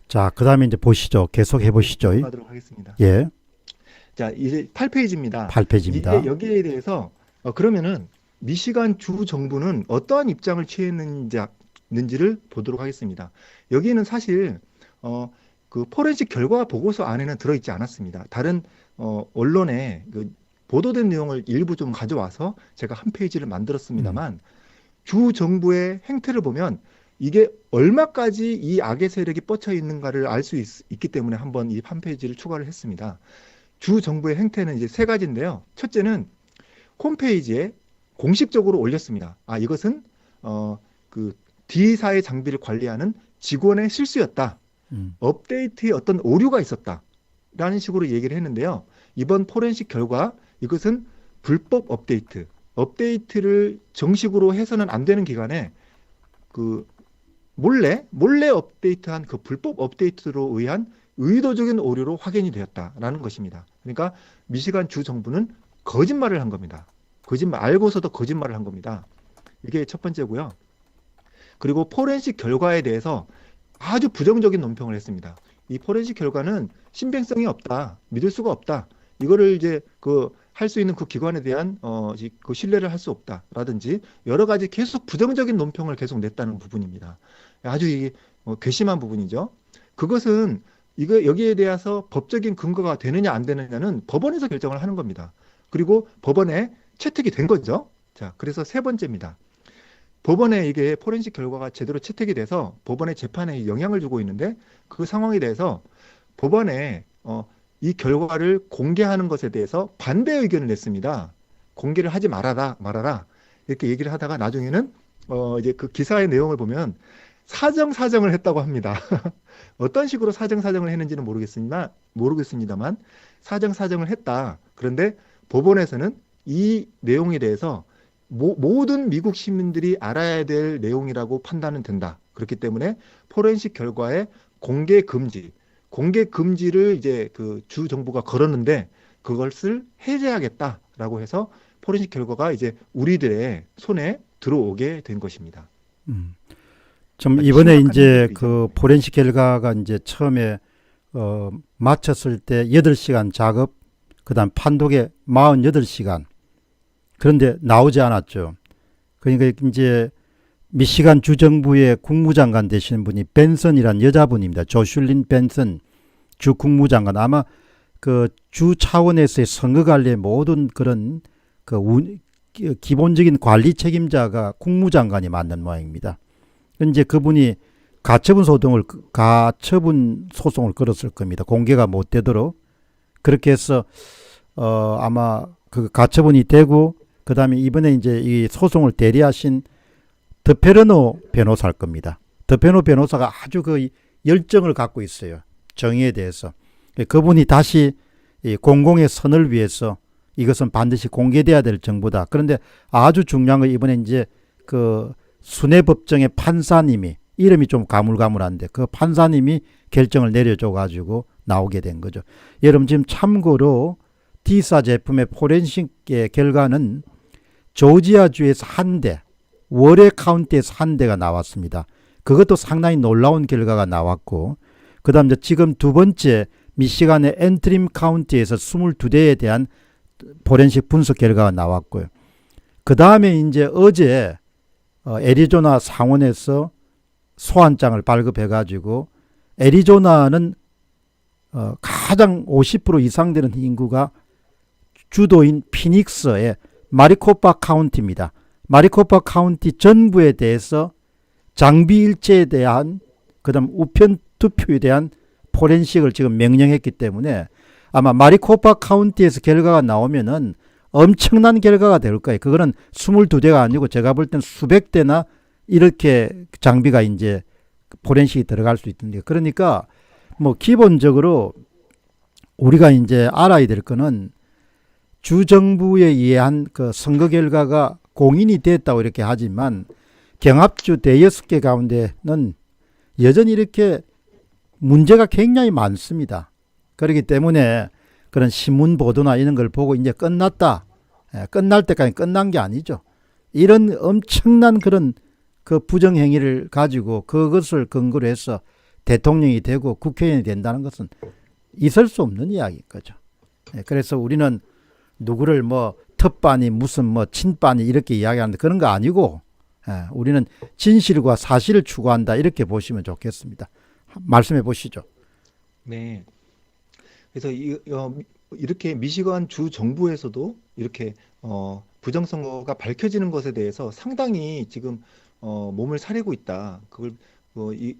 자, 그 다음에 이제 보시죠. 계속 해보시죠. 하도록 하겠습니다. 예. 자, 이제 8페이지입니다. 8페이지입니다. 이제 여기에 대해서 그러면은 미시간 주 정부는 어떠한 입장을 취했는지를 보도록 하겠습니다. 여기에는 사실 그 포렌식 결과 보고서 안에는 들어있지 않았습니다. 다른 언론에 그 보도된 내용을 일부 좀 가져와서 제가 한 페이지를 만들었습니다만 주 정부의 행태를 보면 이게 얼마까지 이 악의 세력이 뻗쳐 있는가를 알 수 있기 때문에 한번 이 한 페이지를 추가를 했습니다. 주 정부의 행태는 이제 세 가지인데요. 첫째는 홈페이지에 공식적으로 올렸습니다. 이것은 그 D사의 장비를 관리하는 직원의 실수였다. 음, 업데이트에 어떤 오류가 있었다. 라는 식으로 얘기를 했는데요. 이번 포렌식 결과 이것은 불법 업데이트, 업데이트를 정식으로 해서는 안 되는 기간에 그 몰래 업데이트한 그 불법 업데이트로 의한 의도적인 오류로 확인이 되었다라는 것입니다. 그러니까 미시간 주 정부는 거짓말을 한 겁니다. 거짓말, 알고서도 거짓말을 한 겁니다. 이게 첫 번째고요. 그리고 포렌식 결과에 대해서 아주 부정적인 논평을 했습니다. 이 포렌식 결과는 신빙성이 없다, 믿을 수가 없다. 이거를 이제 그 할 수 있는 그 기관에 대한 그 신뢰를 할 수 없다라든지 여러 가지 계속 부정적인 논평을 계속 냈다는 부분입니다. 아주 이게 괘씸한 부분이죠. 그것은 이거 여기에 대해서 법적인 근거가 되느냐 안 되느냐는 법원에서 결정을 하는 겁니다. 그리고 법원에 채택이 된 거죠. 자, 그래서 세 번째입니다. 법원에 이게 포렌식 결과가 제대로 채택이 돼서 법원의 재판에 영향을 주고 있는데 그 상황에 대해서 법원에 이 결과를 공개하는 것에 대해서 반대 의견을 냈습니다. 공개를 하지 말아라 이렇게 얘기를 하다가 나중에는 이제 그 기사의 내용을 보면 사정을 했다고 합니다. 어떤 식으로 사정을 했는지는 모르겠습니다만 사정을 했다. 그런데 법원에서는 이 내용에 대해서 모든 미국 시민들이 알아야 될 내용이라고 판단은 된다. 그렇기 때문에 포렌식 결과의 공개 금지를 이제 그 주 정부가 걸었는데 그것을 해제하겠다라고 해서 포렌식 결과가 이제 우리들의 손에 들어오게 된 것입니다. 음. 좀 아주 이번에 심각한 이제 일이죠. 그 포렌식 결과가 이제 처음에 마쳤을 때 8시간 작업, 그다음 판독에 48시간. 그런데 나오지 않았죠. 그러니까 이제 미시간 주정부의 국무장관 되시는 분이 벤슨이란 여자분입니다. 조슐린 벤슨 주 국무장관. 아마 그 주 차원에서의 선거 관리의 모든 그런 그 기본적인 관리 책임자가 국무장관이 맞는 모양입니다. 이제 그분이 가처분 소송을 걸었을 겁니다. 공개가 못 되도록. 그렇게 해서 아마 그 가처분이 되고 그다음에 이번에 이제 이 소송을 대리하신 더페르노 변호사일 겁니다. 더페르노 변호사가 아주 그 열정을 갖고 있어요. 정의에 대해서. 그분이 다시 이 공공의 선을 위해서 이것은 반드시 공개돼야 될 정보다. 그런데 아주 중요한 건 이번에 이제 그 순회법정의 판사님이 이름이 좀 가물가물한데 그 판사님이 결정을 내려줘 가지고 나오게 된 거죠. 여러분 지금 참고로 D사 제품의 포렌식의 결과는 조지아주에서 한 대, 워레 카운티에서 한 대가 나왔습니다. 그것도 상당히 놀라운 결과가 나왔고 그 다음 지금 두 번째 미시간의 엔트림 카운티에서 22대에 대한 포렌식 분석 결과가 나왔고요. 그 다음에 이제 어제 애리조나 상원에서 소환장을 발급해가지고 애리조나는 가장 50% 이상 되는 인구가 주도인 피닉스의 마리코파 카운티입니다. 마리코파 카운티 전부에 대해서 장비 일체에 대한 그다음 우편 투표에 대한 포렌식을 지금 명령했기 때문에 아마 마리코파 카운티에서 결과가 나오면은 엄청난 결과가 될 거예요. 그거는 22대가 아니고 제가 볼 땐 수백 대나 이렇게 장비가 이제 포렌식이 들어갈 수 있던데. 그러니까 뭐 기본적으로 우리가 이제 알아야 될 거는 주정부에 의한 그 선거 결과가 공인이 됐다고 이렇게 하지만 경합주 대여섯 개 가운데는 여전히 이렇게 문제가 굉장히 많습니다. 그렇기 때문에 그런 신문 보도나 이런 걸 보고 이제 끝났다. 끝날 때까지 끝난 게 아니죠. 이런 엄청난 그런 그 부정행위를 가지고 그것을 근거로 해서 대통령이 되고 국회의원이 된다는 것은 있을 수 없는 이야기인 거죠. 그래서 우리는 누구를 뭐 텃밭이 무슨 뭐 친빤이 이렇게 이야기하는데 그런 거 아니고 우리는 진실과 사실을 추구한다 이렇게 보시면 좋겠습니다. 말씀해 보시죠. 네. 그래서 이렇게 미시간 주 정부에서도 이렇게 부정선거가 밝혀지는 것에 대해서 상당히 지금 몸을 사리고 있다.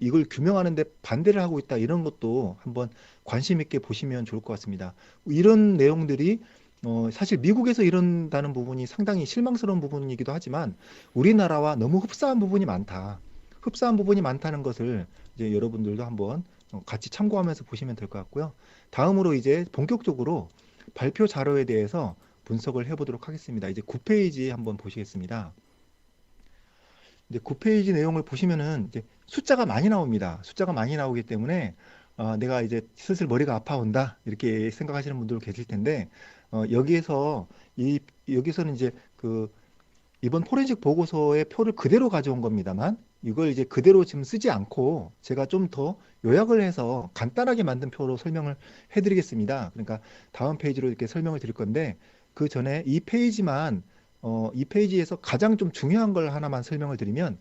이걸 규명하는데 반대를 하고 있다. 이런 것도 한번 관심 있게 보시면 좋을 것 같습니다. 이런 내용들이 사실 미국에서 이런다는 부분이 상당히 실망스러운 부분이기도 하지만 우리나라와 너무 흡사한 부분이 많다. 흡사한 부분이 많다는 것을 이제 여러분들도 한번 같이 참고하면서 보시면 될 것 같고요. 다음으로 이제 본격적으로 발표 자료에 대해서 분석을 해보도록 하겠습니다. 이제 9페이지 한번 보시겠습니다. 이제 9페이지 내용을 보시면은 이제 숫자가 많이 나옵니다. 숫자가 많이 나오기 때문에 내가 이제 슬슬 머리가 아파온다 이렇게 생각하시는 분들 계실 텐데 여기에서 여기서는 이제 그 이번 포렌식 보고서의 표를 그대로 가져온 겁니다만 이걸 이제 그대로 지금 쓰지 않고 제가 좀 더 요약을 해서 간단하게 만든 표로 설명을 해드리겠습니다. 그러니까 다음 페이지로 이렇게 설명을 드릴 건데 그 전에 이 페이지만 이 페이지에서 가장 좀 중요한 걸 하나만 설명을 드리면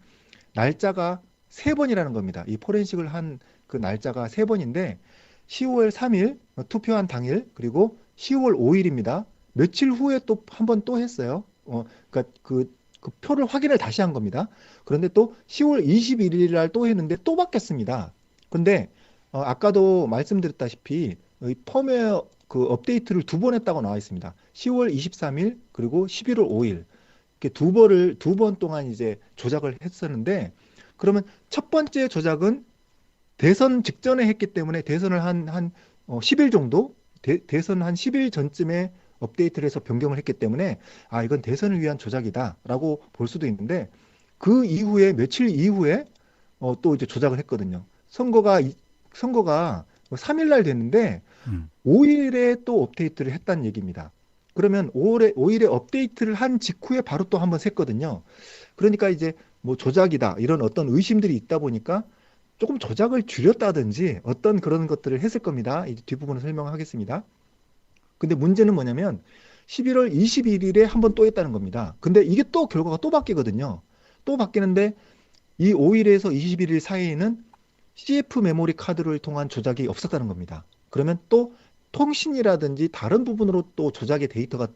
날짜가 세 번이라는 겁니다. 이 포렌식을 한 그 날짜가 세 번인데 10월 3일 투표한 당일 그리고 10월 5일입니다. 며칠 후에 또 한 번 또 했어요. 그러니까 그 표를 확인을 다시 한 겁니다. 그런데 또 10월 21일 날 또 했는데 또 바뀌었습니다. 근데 아까도 말씀드렸다시피 이 펌웨어 그 업데이트를 두 번 했다고 나와 있습니다. 10월 23일 그리고 11월 5일 이렇게 두 번 동안 이제 조작을 했었는데 그러면 첫 번째 조작은 대선 직전에 했기 때문에 대선을 한 10일 정도 대선 한 10일 전쯤에 업데이트를 해서 변경을 했기 때문에 이건 대선을 위한 조작이다라고 볼 수도 있는데 그 이후에 며칠 이후에 또 이제 조작을 했거든요. 선거가 3일 날 됐는데 음. 5일에 또 업데이트를 했다는 얘기입니다. 그러면 5일에 업데이트를 한 직후에 바로 또 한번 샜거든요. 그러니까 이제 뭐 조작이다 이런 어떤 의심들이 있다 보니까 조금 조작을 줄였다든지 어떤 그런 것들을 했을 겁니다. 이 뒷부분을 설명하겠습니다. 근데 문제는 뭐냐면 11월 21일에 한 번 또 했다는 겁니다. 근데 이게 또 결과가 또 바뀌거든요. 또 바뀌는데 이 5일에서 21일 사이에는 CF 메모리 카드를 통한 조작이 없었다는 겁니다. 그러면 또 통신이라든지 다른 부분으로 또 조작의 데이터가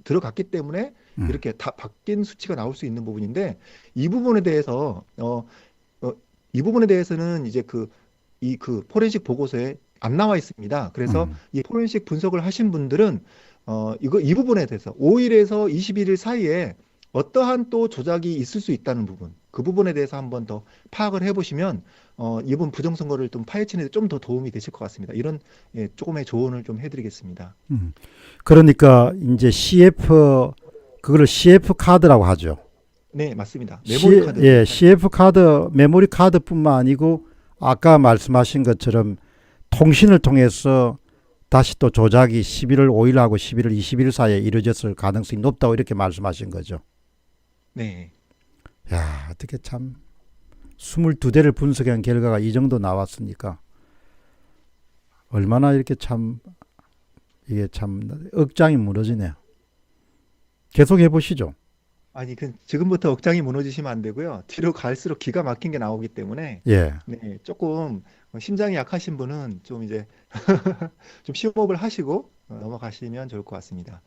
들어갔기 때문에 음. 이렇게 다 바뀐 수치가 나올 수 있는 부분인데 이 부분에 대해서 이 부분에 대해서는 이제 그 포렌식 보고서에 안 나와 있습니다. 그래서 음. 이 포렌식 분석을 하신 분들은 이 부분에 대해서 5일에서 21일 사이에 어떠한 또 조작이 있을 수 있다는 부분, 그 부분에 대해서 한번 더 파악을 해보시면 이번 부정선거를 좀 파헤치는 데 좀 더 도움이 되실 것 같습니다. 이런 조금의 조언을 좀 해드리겠습니다. 음. 그러니까 이제 그거를 CF 카드라고 하죠. 네, 맞습니다. 메모리 카드. CF 카드, 메모리 카드뿐만 아니고 아까 말씀하신 것처럼 통신을 통해서 다시 또 조작이 11월 5일하고 11월 20일 사이에 이루어졌을 가능성이 높다고 이렇게 말씀하신 거죠. 네. 야, 어떻게 참 22대를 분석한 결과가 이 정도 나왔으니까 얼마나 이렇게 이게 참 억장이 무너지네요. 계속 해보시죠. 아니, 지금부터 억장이 무너지시면 안 되고요. 뒤로 갈수록 기가 막힌 게 나오기 때문에 예. 네, 조금 심장이 약하신 분은 좀 이제 좀 심호흡을 하시고 넘어가시면 좋을 것 같습니다.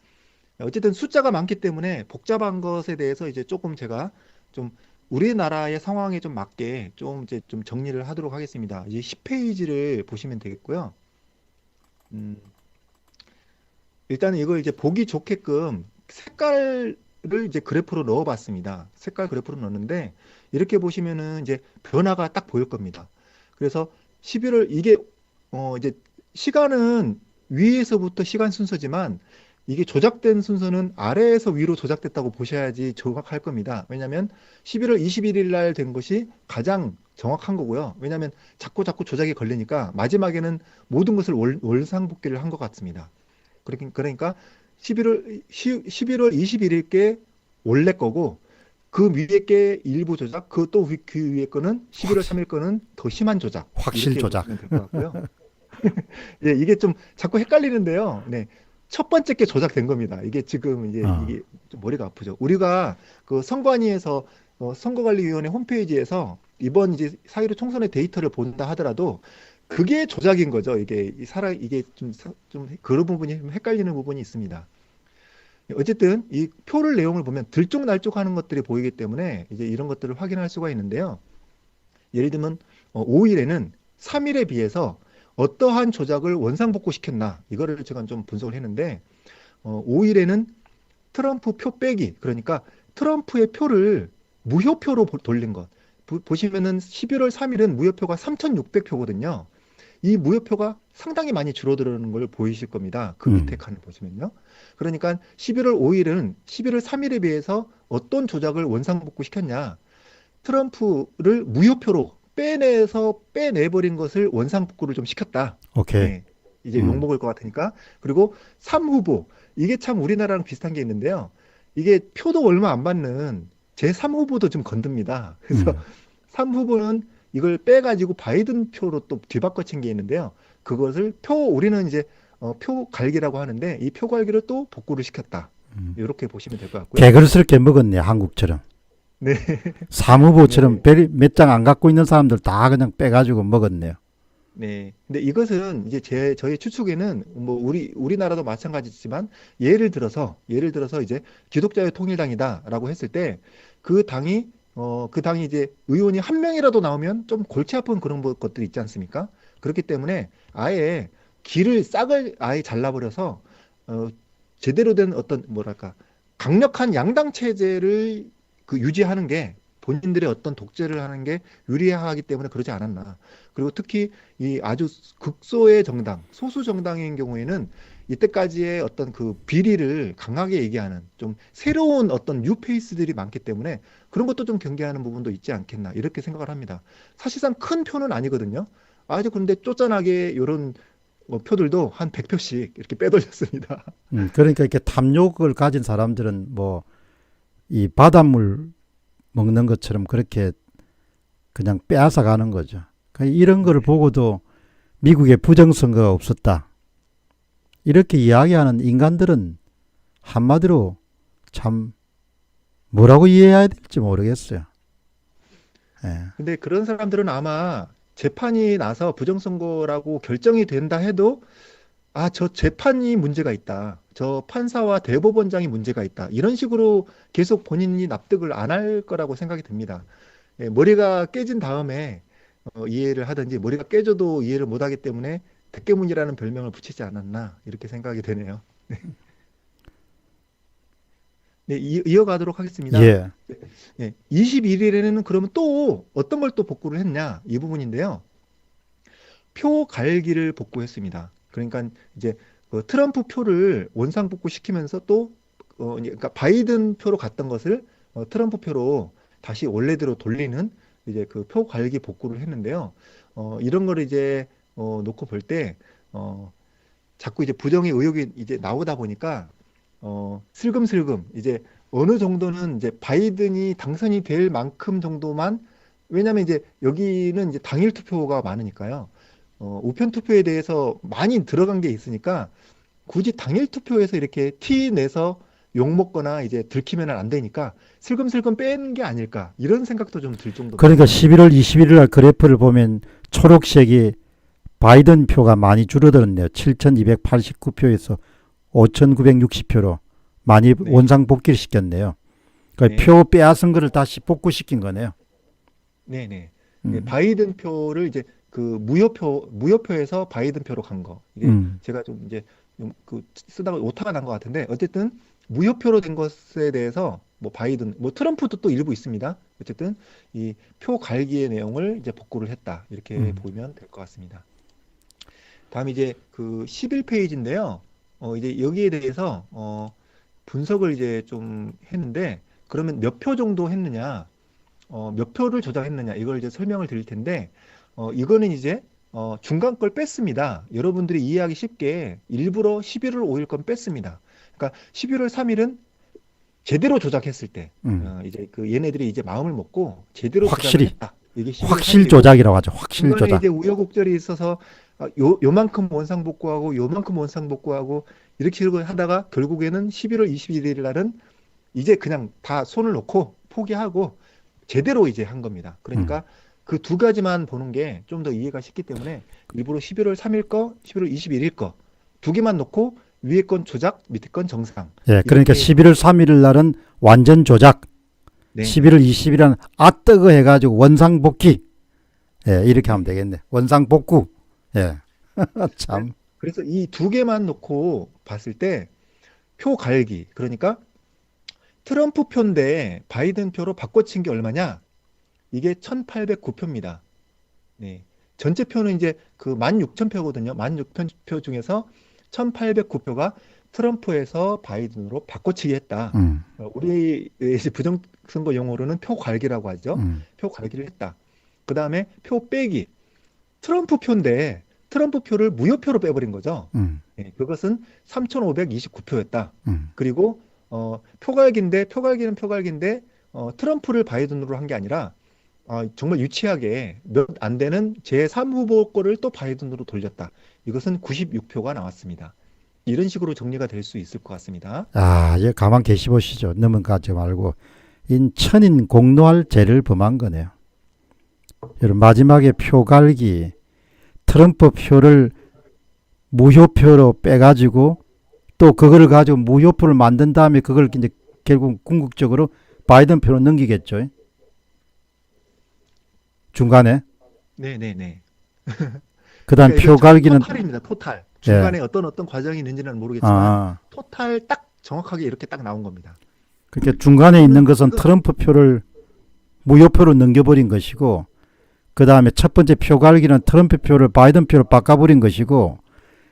어쨌든 숫자가 많기 때문에 복잡한 것에 대해서 이제 조금 제가 좀 우리나라의 상황에 좀 맞게 좀 이제 좀 정리를 하도록 하겠습니다. 이제 10페이지를 보시면 되겠고요. 음, 일단은 이걸 이제 보기 좋게끔 색깔을 이제 그래프로 넣어봤습니다. 색깔 그래프로 넣었는데 이렇게 보시면은 이제 변화가 딱 보일 겁니다. 그래서 11월 이게 이제 시간은 위에서부터 시간 순서지만 이게 조작된 순서는 아래에서 위로 조작됐다고 보셔야지 정확할 겁니다. 왜냐하면 11월 21일 날 된 것이 가장 정확한 거고요. 왜냐하면 자꾸 조작이 걸리니까 마지막에는 모든 것을 월상복귀를 한 것 같습니다. 그러니까 11월 21일께 원래 거고 그 위에 게 일부 조작, 그 위에 거는 11월 3일 거는 더 심한 조작. 확실 이렇게 조작. 보시면 될 것 같고요. 예, 이게 좀 자꾸 헷갈리는데요. 네. 첫 번째 게 조작된 겁니다. 이게 지금 이제 어. 이게 좀 머리가 아프죠. 우리가 그 선관위에서 선거관리위원회 홈페이지에서 이번 이제 4.15 총선의 데이터를 본다 하더라도 그게 조작인 거죠. 이게 이게 좀 그런 부분이 좀 헷갈리는 부분이 있습니다. 어쨌든 이 표를 내용을 보면 들쭉날쭉하는 것들이 보이기 때문에 이제 이런 것들을 확인할 수가 있는데요. 예를 들면 5일에는 3일에 비해서 어떠한 조작을 원상복구시켰나 이거를 제가 좀 분석을 했는데 5일에는 트럼프 표 빼기 그러니까 트럼프의 표를 무효표로 돌린 것 보시면은 11월 3일은 무효표가 3,600표거든요. 이 무효표가 상당히 많이 줄어드는 걸 보이실 겁니다. 그 밑에 음. 칸을 보시면요. 그러니까 11월 5일은 11월 3일에 비해서 어떤 조작을 원상복구 시켰냐. 트럼프를 무효표로 빼내버린 것을 원상복구를 좀 시켰다. 오케이. 예, 이제 음. 욕먹을 것 같으니까. 그리고 3후보. 이게 참 우리나라랑 비슷한 게 있는데요. 이게 표도 얼마 안 받는 제3후보도 좀 건듭니다. 그래서 음. 3후보는 이걸 빼가지고 바이든 표로 또 뒤바꿔친 게 있는데요. 그것을 우리는 이제 표 갈기라고 하는데 이 표 갈기를 또 복구를 시켰다. 음. 이렇게 보시면 될 것 같고요. 개걸스럽게 먹었네, 한국처럼. 네, 사무부처럼 네, 몇 장 안 갖고 있는 사람들 다 그냥 빼가지고 먹었네요. 네. 근데 이것은 이제 저희 추측에는 뭐 우리나라도 마찬가지지만 예를 들어서 이제 기독자의 통일당이다라고 했을 때 그 당이 이제 의원이 한 명이라도 나오면 좀 골치 아픈 그런 것들이 있지 않습니까? 그렇기 때문에 아예 싹을 아예 잘라버려서 어, 제대로 된 어떤 뭐랄까 강력한 양당 체제를 유지하는 게 본인들의 어떤 독재를 하는 게 유리하기 때문에 그러지 않았나. 그리고 특히 이 아주 극소의 정당, 소수 정당인 경우에는 이때까지의 어떤 그 비리를 강하게 얘기하는 좀 새로운 어떤 뉴페이스들이 많기 때문에 그런 것도 좀 경계하는 부분도 있지 않겠나 이렇게 생각을 합니다. 사실상 큰 표는 아니거든요. 아주 근데 쫓아나게 이런 표들도 한 100표씩 이렇게 빼돌렸습니다. 그러니까 이렇게 탐욕을 가진 사람들은 뭐 이 바닷물 먹는 것처럼 그렇게 그냥 빼앗아 가는 거죠. 그러니까 이런 거를 네. 보고도 미국에 부정선거가 없었다. 이렇게 이야기하는 인간들은 한마디로 참 뭐라고 이해해야 될지 모르겠어요. 예. 근데 그런 사람들은 아마 재판이 나서 부정선거라고 결정이 된다 해도 저 재판이 문제가 있다. 저 판사와 대법원장이 문제가 있다. 이런 식으로 계속 본인이 납득을 안 할 거라고 생각이 듭니다. 예, 머리가 깨진 다음에 이해를 하든지 머리가 깨져도 이해를 못 하기 때문에 대깨문이라는 별명을 붙이지 않았나 이렇게 생각이 되네요. 네, 이어가도록 하겠습니다. 예. 예, 21일에는 그러면 또 어떤 걸 또 복구를 했냐 이 부분인데요. 표 갈기를 복구했습니다. 그러니까 이제 트럼프 표를 원상 복구시키면서 또 그러니까 바이든 표로 갔던 것을 트럼프 표로 다시 원래대로 돌리는 이제 그 표 갈기 복구를 했는데요. 이런 거를 이제 놓고 볼 때 자꾸 이제 부정의 의혹이 이제 나오다 보니까 슬금슬금 이제 어느 정도는 이제 바이든이 당선이 될 만큼 정도만 왜냐하면 이제 여기는 이제 당일 투표가 많으니까요. 우편 투표에 대해서 많이 들어간 게 있으니까 굳이 당일 투표에서 이렇게 티 내서 욕 먹거나 이제 들키면 안 되니까 슬금슬금 빼는 게 아닐까 이런 생각도 좀 들 그러니까 정도입니다. 11월 21일 날 그래프를 보면 초록색이 바이든 표가 많이 줄어들었네요. 7,289표에서 5,960표로 많이 네, 원상 복귀를 시켰네요. 그러니까 네, 표 빼앗은 거를 다시 복구시킨 거네요. 네, 네. 네, 음. 바이든 표를 이제 그 무효표에서 바이든 표로 간 거. 이게 음. 제가 좀 이제 쓰다가 오타가 난 것 같은데 어쨌든 무효표로 된 것에 대해서 뭐 바이든, 뭐 트럼프도 또 일부 있습니다. 어쨌든 이 표 갈기의 내용을 이제 복구를 했다. 이렇게 음. 보면 될 것 같습니다. 다음 이제 그 11페이지인데요. 이제 여기에 대해서 분석을 이제 좀 했는데 그러면 몇 표 정도 했느냐? 몇 표를 조작했느냐 이걸 이제 설명을 드릴 텐데 이거는 이제 중간 걸 뺐습니다. 여러분들이 이해하기 쉽게 일부러 11월 5일 건 뺐습니다. 그러니까 11월 3일은 제대로 조작했을 때 음. 이제 그 얘네들이 이제 마음을 먹고 제대로 조작을 확실히 했다. 이게 11월 확실 3일이고 조작이라고 하죠. 확실 중간에 조작. 이제 우여곡절이 있어서 요만큼 원상 복구하고 요만큼 원상 복구하고 이렇게 하다가 결국에는 11월 21일 날은 이제 그냥 다 손을 놓고 포기하고 제대로 이제 한 겁니다. 음. 그러니까 그 두 가지만 보는 게 좀 더 이해가 쉽기 때문에 일부러 11월 3일 거, 11월 21일 거 두 개만 놓고 위에 건 조작, 밑에 건 정상. 예, 그러니까 이렇게 11월 3일 날은 완전 조작, 네, 11월 20일은 뜨거 해가지고 원상복귀. 예, 이렇게 하면 되겠네. 원상복구. 예, 참. 그래서 이 두 개만 놓고 봤을 때 표 갈기, 그러니까 트럼프 표인데 바이든 표로 바꿔친 게 얼마냐? 이게 1809표입니다. 네. 전체 표는 이제 그 16,000표거든요. 16,000표 중에서 1809표가 트럼프에서 바이든으로 바꿔치기 했다. 음, 우리 이제 부정선거 용어로는 표 갈기라고 하죠. 음, 표 갈기를 했다. 그 다음에 표 빼기. 트럼프 표인데 트럼프 표를 무효표로 빼버린 거죠. 음, 예, 그것은 3,529표였다. 음. 그리고 표갈기인데 표갈기는 표갈기인데 트럼프를 바이든으로 한 게 아니라 정말 유치하게 몇 안 되는 제3후보 거를 또 바이든으로 돌렸다. 이것은 96표가 나왔습니다. 이런 식으로 정리가 될 수 있을 것 같습니다. 아, 예, 가만 계시 보시죠. 넘어가지 말고. 천인 공노할 죄를 범한 거네요. 여러분, 마지막에 표 갈기, 트럼프 표를 무효표로 빼가지고 또 그거를 가지고 무효표를 만든 다음에 그걸 이제 결국 궁극적으로 바이든 표로 넘기겠죠. 중간에. 네네네. 그 다음 그러니까 표 이거 갈기는, 토탈입니다. 토탈. 예, 중간에 어떤 과정이 있는지는 모르겠지만 아, 토탈 딱 정확하게 이렇게 딱 나온 겁니다. 그러니까 중간에 있는 것은 이거 트럼프 표를 무효표로 넘겨버린 것이고, 그 다음에 첫 번째 표 갈기는 트럼프 표를 바이든 표로 바꿔버린 것이고,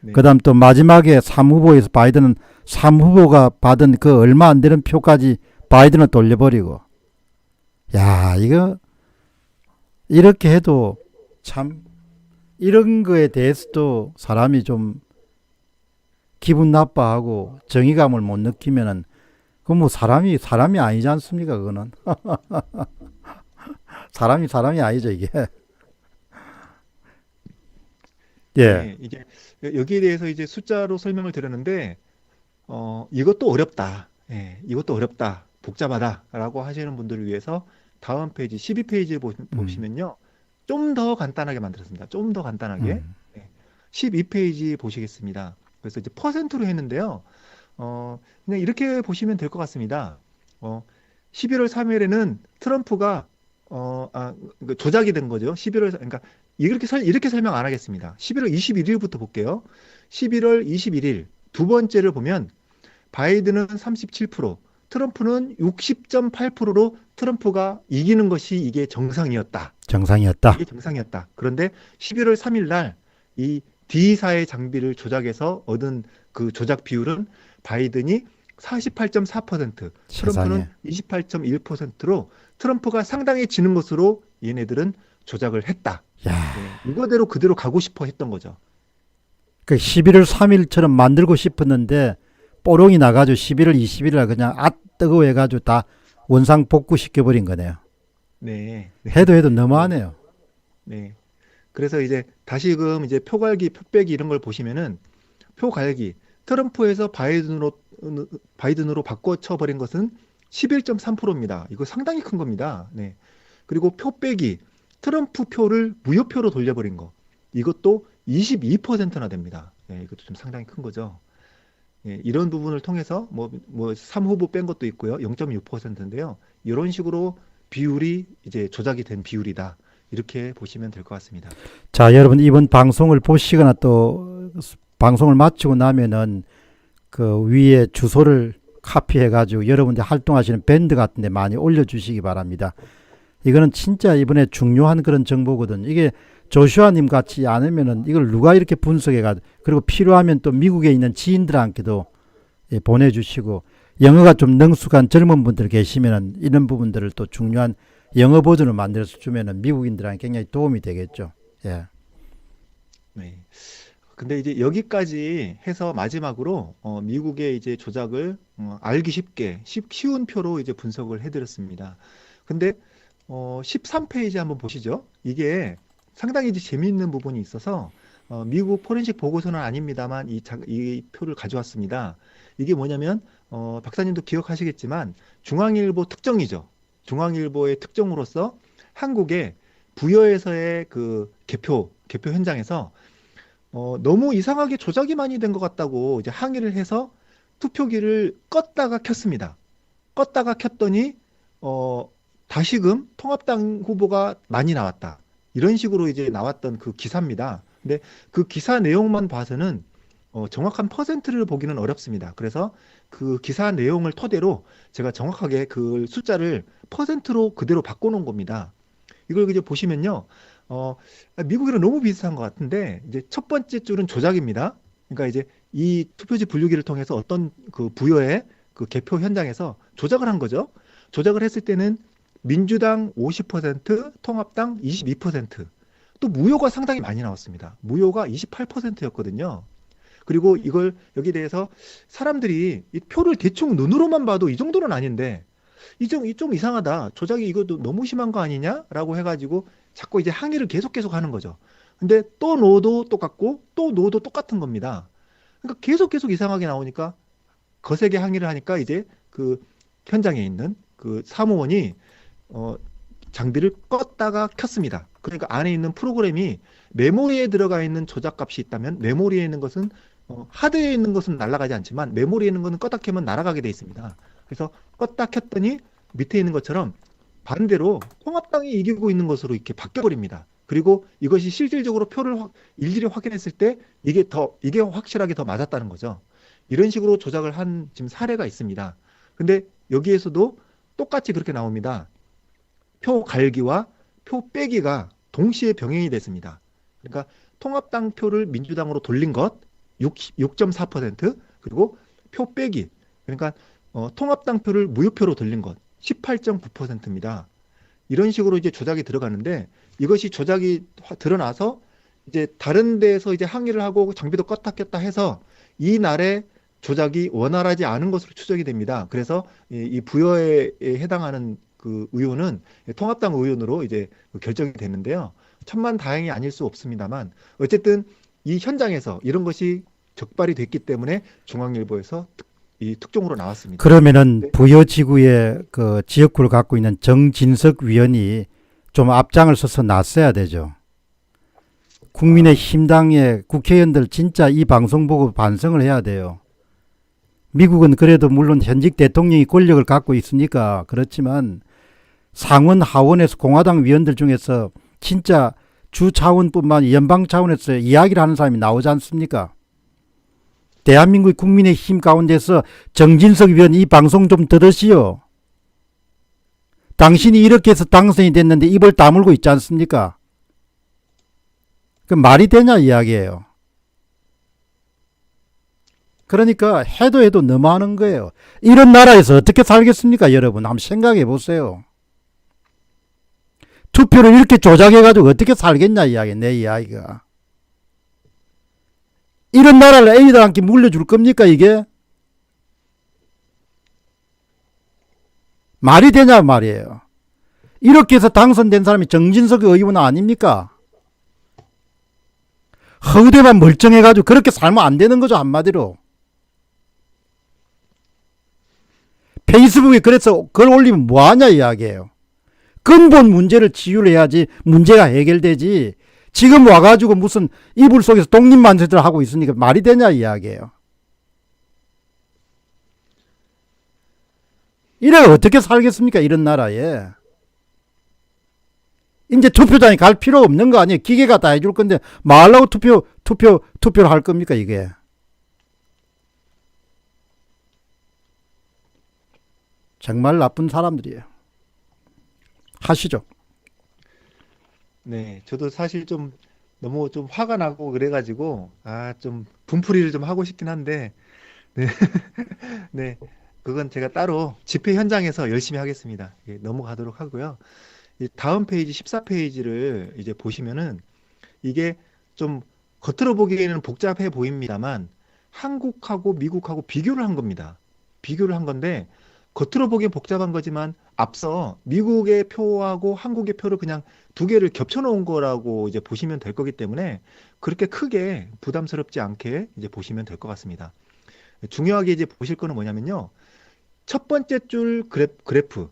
그 네. 다음 또 마지막에 3후보에서 바이든은 3후보가 받은 그 얼마 안 되는 표까지 바이든을 돌려버리고, 야, 이거, 이렇게 해도 참, 이런 거에 대해서도 사람이 좀 기분 나빠하고 정의감을 못 느끼면은, 그 뭐 사람이 아니지 않습니까, 그거는. 사람이 아니죠, 이게. 예, 네, 이게 여기에 대해서 이제 숫자로 설명을 드렸는데 이것도 어렵다. 예, 이것도 어렵다. 복잡하다라고 하시는 분들을 위해서 다음 페이지 12페이지를 음, 보시면요. 좀 더 간단하게 만들었습니다. 좀 더 간단하게. 음, 예, 12페이지 보시겠습니다. 그래서 이제 퍼센트로 했는데요. 그냥 이렇게 보시면 될 것 같습니다. 어, 11월 3일에는 트럼프가 그 조작이 된 거죠. 11월, 그러니까 이렇게 설명 안 하겠습니다. 11월 21일부터 볼게요. 11월 21일 두 번째를 보면 바이든은 37%, 트럼프는 60.8%로 트럼프가 이기는 것이 이게 정상이었다. 정상이었다. 이게 정상이었다. 그런데 11월 3일 날 이 D사의 장비를 조작해서 얻은 그 조작 비율은 바이든이 48.4%, 트럼프는 세상에. 28.1%로 트럼프가 상당히 지는 것으로 얘네들은 조작을 했다. 야, 네, 이거대로 그대로 가고 싶어 했던 거죠. 그 11월 3일처럼 만들고 싶었는데 뽀롱이 나가지고 11월 20일 날 그냥 뜨거워 해가지고 다 원상 복구 시켜버린 거네요. 네, 해도 너무하네요. 네. 그래서 이제 다시금 이제 표갈기, 표빼기 이런 걸 보시면은 표갈기, 트럼프에서 바이든으로 바꿔쳐 버린 것은 11.3%입니다. 이거 상당히 큰 겁니다. 네. 그리고 표빼기, 트럼프 표를 무효표로 돌려버린 거. 이것도 22%나 됩니다. 네, 이것도 좀 상당히 큰 거죠. 예, 이런 부분을 통해서 뭐 3후보 뺀 것도 있고요. 0.6%인데요. 이런 식으로 비율이 이제 조작이 된 비율이다. 이렇게 보시면 될 것 같습니다. 자, 여러분 이번 방송을 보시거나 또 방송을 마치고 나면은 그 위에 주소를 카피해가지고 여러분들 활동하시는 밴드 같은 데 많이 올려주시기 바랍니다. 이거는 진짜 이번에 중요한 그런 정보거든. 이게 조슈아님 같지 않으면은 이걸 누가 이렇게 분석해가 그리고 필요하면 또 미국에 있는 지인들한테도 보내주시고 영어가 좀 능숙한 젊은 분들 계시면은 이런 부분들을 또 중요한 영어 버전을 만들어서 주면은 미국인들한테 굉장히 도움이 되겠죠. 예. 네. 근데 이제 여기까지 해서 마지막으로 미국의 이제 조작을 알기 쉽게 쉬운 표로 이제 분석을 해드렸습니다. 근데 13페이지 한번 보시죠. 이게 상당히 이제 재미있는 부분이 있어서 미국 포렌식 보고서는 아닙니다만 이 표를 가져왔습니다. 이게 뭐냐면 박사님도 기억하시겠지만 중앙일보 특정이죠. 중앙일보의 특정으로서 한국의 부여에서의 그 개표 현장에서 너무 이상하게 조작이 많이 된 것 같다고 이제 항의를 해서 투표기를 껐다가 켰습니다. 껐다가 켰더니 어, 다시금 통합당 후보가 많이 나왔다. 이런 식으로 이제 나왔던 그 기사입니다. 근데 그 기사 내용만 봐서는 정확한 퍼센트를 보기는 어렵습니다. 그래서 그 기사 내용을 토대로 제가 정확하게 그 숫자를 퍼센트로 그대로 바꿔놓은 겁니다. 이걸 이제 보시면요. 어, 미국이랑 너무 비슷한 것 같은데 이제 첫 번째 줄은 조작입니다. 그러니까 이제 이 투표지 분류기를 통해서 어떤 그 부여의 그 개표 현장에서 조작을 한 거죠. 조작을 했을 때는 민주당 50%, 통합당 22%, 또 무효가 상당히 많이 나왔습니다. 무효가 28%였거든요. 그리고 이걸 여기에 대해서 사람들이 이 표를 대충 눈으로만 봐도 이 정도는 아닌데 이좀 이상하다. 조작이 이것도 너무 심한 거 아니냐라고 해가지고 자꾸 이제 항의를 계속 하는 거죠. 근데 또 넣어도 똑같고 또 넣어도 똑같은 겁니다. 그러니까 계속 이상하게 나오니까 거세게 항의를 하니까 이제 그 현장에 있는 그 사무원이 어, 장비를 껐다가 켰습니다. 그러니까 안에 있는 프로그램이 메모리에 들어가 있는 조작값이 있다면 메모리에 있는 것은 하드에 있는 것은 날아가지 않지만 메모리에 있는 것은 껐다 켜면 날아가게 돼 있습니다. 그래서 껐다 켰더니 밑에 있는 것처럼 반대로 통합당이 이기고 있는 것으로 이렇게 바뀌어버립니다. 그리고 이것이 실질적으로 표를 일일이 확인했을 때 이게 확실하게 더 맞았다는 거죠. 이런 식으로 조작을 한 지금 사례가 있습니다. 근데 여기에서도 똑같이 그렇게 나옵니다. 표 갈기와 표 빼기가 동시에 병행이 됐습니다. 그러니까 통합당 표를 민주당으로 돌린 것 6.4%, 그리고 표 빼기, 그러니까 통합당 표를 무효표로 돌린 것 18.9%입니다. 이런 식으로 이제 조작이 들어가는데 이것이 조작이 드러나서 이제 다른 데에서 이제 항의를 하고 장비도 껐다 켰다 해서 이 날에 조작이 원활하지 않은 것으로 추정이 됩니다. 그래서 이 부여에 해당하는 그 의원은 통합당 의원으로 이제 결정이 됐는데요. 천만다행이 아닐 수 없습니다만 어쨌든 이 현장에서 이런 것이 적발이 됐기 때문에 중앙일보에서 이 특종으로 나왔습니다. 그러면은 네. 부여지구의 그 지역구를 갖고 있는 정진석 위원이 좀 앞장을 서서 나서야 되죠. 국민의힘당의 국회의원들 진짜 이 방송 보고 반성을 해야 돼요. 미국은 그래도 물론 현직 대통령이 권력을 갖고 있으니까 그렇지만 상원 하원에서 공화당 위원들 중에서 진짜 주 차원뿐만 연방 차원에서 이야기를 하는 사람이 나오지 않습니까? 대한민국 국민의힘 가운데서 정진석 위원 이 방송 좀 들으시오. 당신이 이렇게 해서 당선이 됐는데 입을 다물고 있지 않습니까? 그 말이 되냐 이야기예요. 그러니까 해도 너무하는 거예요. 이런 나라에서 어떻게 살겠습니까, 여러분? 한번 생각해 보세요. 투표를 이렇게 조작해가지고 어떻게 살겠냐 이야기, 내 이야기가. 이런 나라를 애들한테 물려줄 겁니까, 이게? 말이 되냐 말이에요. 이렇게 해서 당선된 사람이 정진석 의원 아닙니까? 허우대만 멀쩡해가지고 그렇게 살면 안 되는 거죠, 한마디로. 페이스북에 그래서 글 올리면 뭐하냐 이야기예요. 근본 문제를 치유를 해야지 문제가 해결되지. 지금 와가지고 무슨 이불 속에서 독립만세들 하고 있으니까 말이 되냐 이야기예요. 이래 어떻게 살겠습니까, 이런 나라에. 이제 투표장에 갈 필요 없는 거 아니에요. 기계가 다 해줄 건데 말라고 투표를 할 겁니까, 이게. 정말 나쁜 사람들이에요. 하시죠. 네, 저도 사실 좀 너무 좀 화가 나고 그래가지고 좀 분풀이를 좀 하고 싶긴 한데 네, 네, 그건 제가 따로 집회 현장에서 열심히 하겠습니다. 예, 넘어가도록 하고요. 이 다음 페이지 14페이지를 이제 보시면은 이게 좀 겉으로 보기에는 복잡해 보입니다만 한국하고 미국하고 비교를 한 겁니다. 비교를 한 건데 겉으로 보기엔 복잡한 거지만 앞서 미국의 표하고 한국의 표를 그냥 두 개를 겹쳐 놓은 거라고 이제 보시면 될 거기 때문에 그렇게 크게 부담스럽지 않게 이제 보시면 될 것 같습니다. 중요하게 이제 보실 거는 뭐냐면요. 첫 번째 줄 그래프,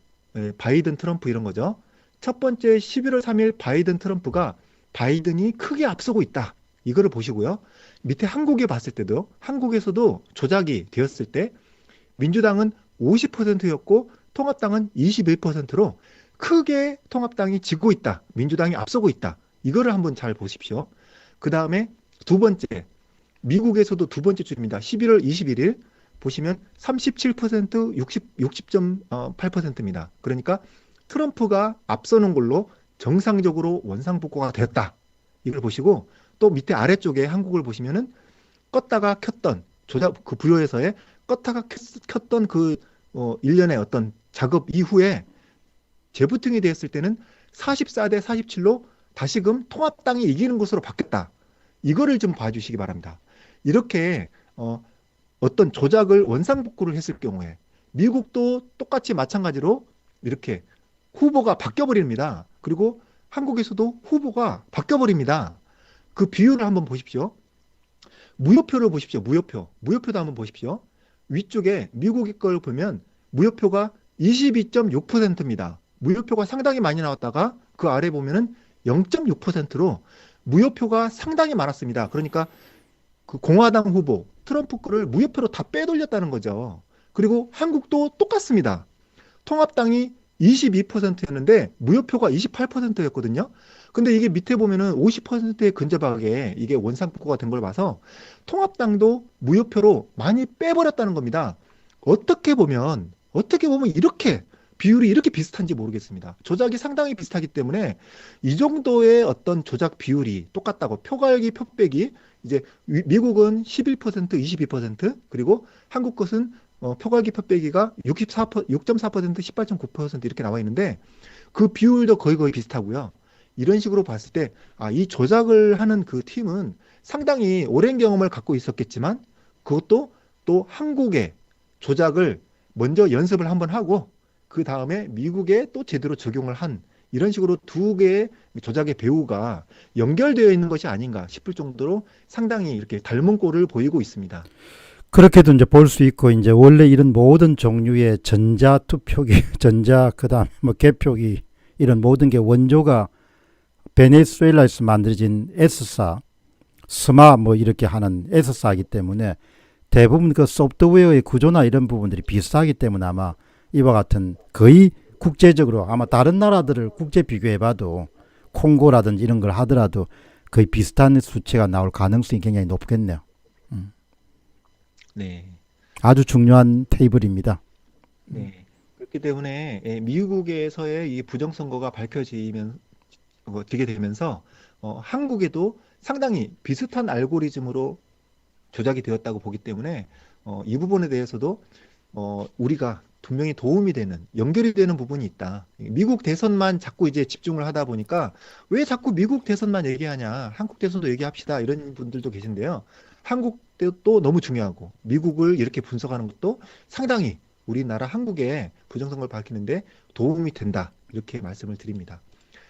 바이든 트럼프 이런 거죠. 첫 번째 11월 3일 바이든 트럼프가 바이든이 크게 앞서고 있다. 이거를 보시고요. 밑에 한국에 봤을 때도 한국에서도 조작이 되었을 때 민주당은 50%였고 통합당은 21%로 크게 통합당이 지고 있다. 민주당이 앞서고 있다. 이거를 한번 잘 보십시오. 그 다음에 두 번째, 미국에서도 두 번째 주입니다. 11월 21일 보시면 37%, 60.8%입니다. 그러니까 트럼프가 앞서는 걸로 정상적으로 원상복구가 되었다. 이걸 보시고 또 밑에 아래쪽에 한국을 보시면은 껐다가 켰던 조작 그 부여에서의 껐다가 켰던 그 일련의 어떤 작업 이후에 재부팅이 되었을 때는 44대 47로 다시금 통합당이 이기는 것으로 바뀌었다. 이거를 좀 봐주시기 바랍니다. 이렇게 어떤 조작을 원상복구를 했을 경우에 미국도 똑같이 마찬가지로 이렇게 후보가 바뀌어버립니다. 그리고 한국에서도 후보가 바뀌어버립니다. 그 비율을 한번 보십시오. 무효표를 보십시오. 무효표도 한번 보십시오. 위쪽에 미국의 걸 보면 무효표가 22.6%입니다. 무효표가 상당히 많이 나왔다가 그 아래 보면은 0.6%로 무효표가 상당히 많았습니다. 그러니까 그 공화당 후보 트럼프 거를 무효표로 다 빼돌렸다는 거죠. 그리고 한국도 똑같습니다. 통합당이 22%였는데 무효표가 28%였거든요. 근데 이게 밑에 보면은 50%에 근접하게 이게 원상복구가 된 걸 봐서 통합당도 무효표로 많이 빼버렸다는 겁니다. 어떻게 보면 이렇게 비율이 이렇게 비슷한지 모르겠습니다. 조작이 상당히 비슷하기 때문에 이 정도의 어떤 조작 비율이 똑같다고 표갈기 표빼기 이제 미국은 11%, 22% 그리고 한국 것은 표갈기 표빼기가 6.4%, 18.9% 이렇게 나와 있는데 그 비율도 거의 비슷하고요. 이런 식으로 봤을 때 이 조작을 하는 그 팀은 상당히 오랜 경험을 갖고 있었겠지만 그것도 또 한국의 조작을 먼저 연습을 한번 하고 그 다음에 미국에 또 제대로 적용을 한 이런 식으로 두 개의 조작의 배후가 연결되어 있는 것이 아닌가 싶을 정도로 상당히 이렇게 닮은 꼴을 보이고 있습니다. 그렇게도 이제 볼 수 있고 이제 원래 이런 모든 종류의 전자 투표기, 그다음 뭐 개표기 이런 모든 게 원조가 베네수엘라에서 만들어진 S사, 스마 뭐 이렇게 하는 S사이기 때문에 대부분 그 소프트웨어의 구조나 이런 부분들이 비슷하기 때문에 아마 이와 같은 거의 국제적으로 아마 다른 나라들을 국제 비교해봐도 콩고라든지 이런 걸 하더라도 거의 비슷한 수치가 나올 가능성이 굉장히 높겠네요. 네. 아주 중요한 테이블입니다. 네. 그렇기 때문에 미국에서의 이 부정선거가 되게 되면서 한국에도 상당히 비슷한 알고리즘으로 조작이 되었다고 보기 때문에 이 부분에 대해서도 우리가 분명히 도움이 되는 연결이 되는 부분이 있다. 미국 대선만 자꾸 이제 집중을 하다 보니까 왜 자꾸 미국 대선만 얘기하냐? 한국 대선도 얘기합시다. 이런 분들도 계신데요. 한국 도 너무 중요하고 미국을 이렇게 분석하는 것도 상당히 우리나라 한국의 부정선거를 밝히는데 도움이 된다. 이렇게 말씀을 드립니다.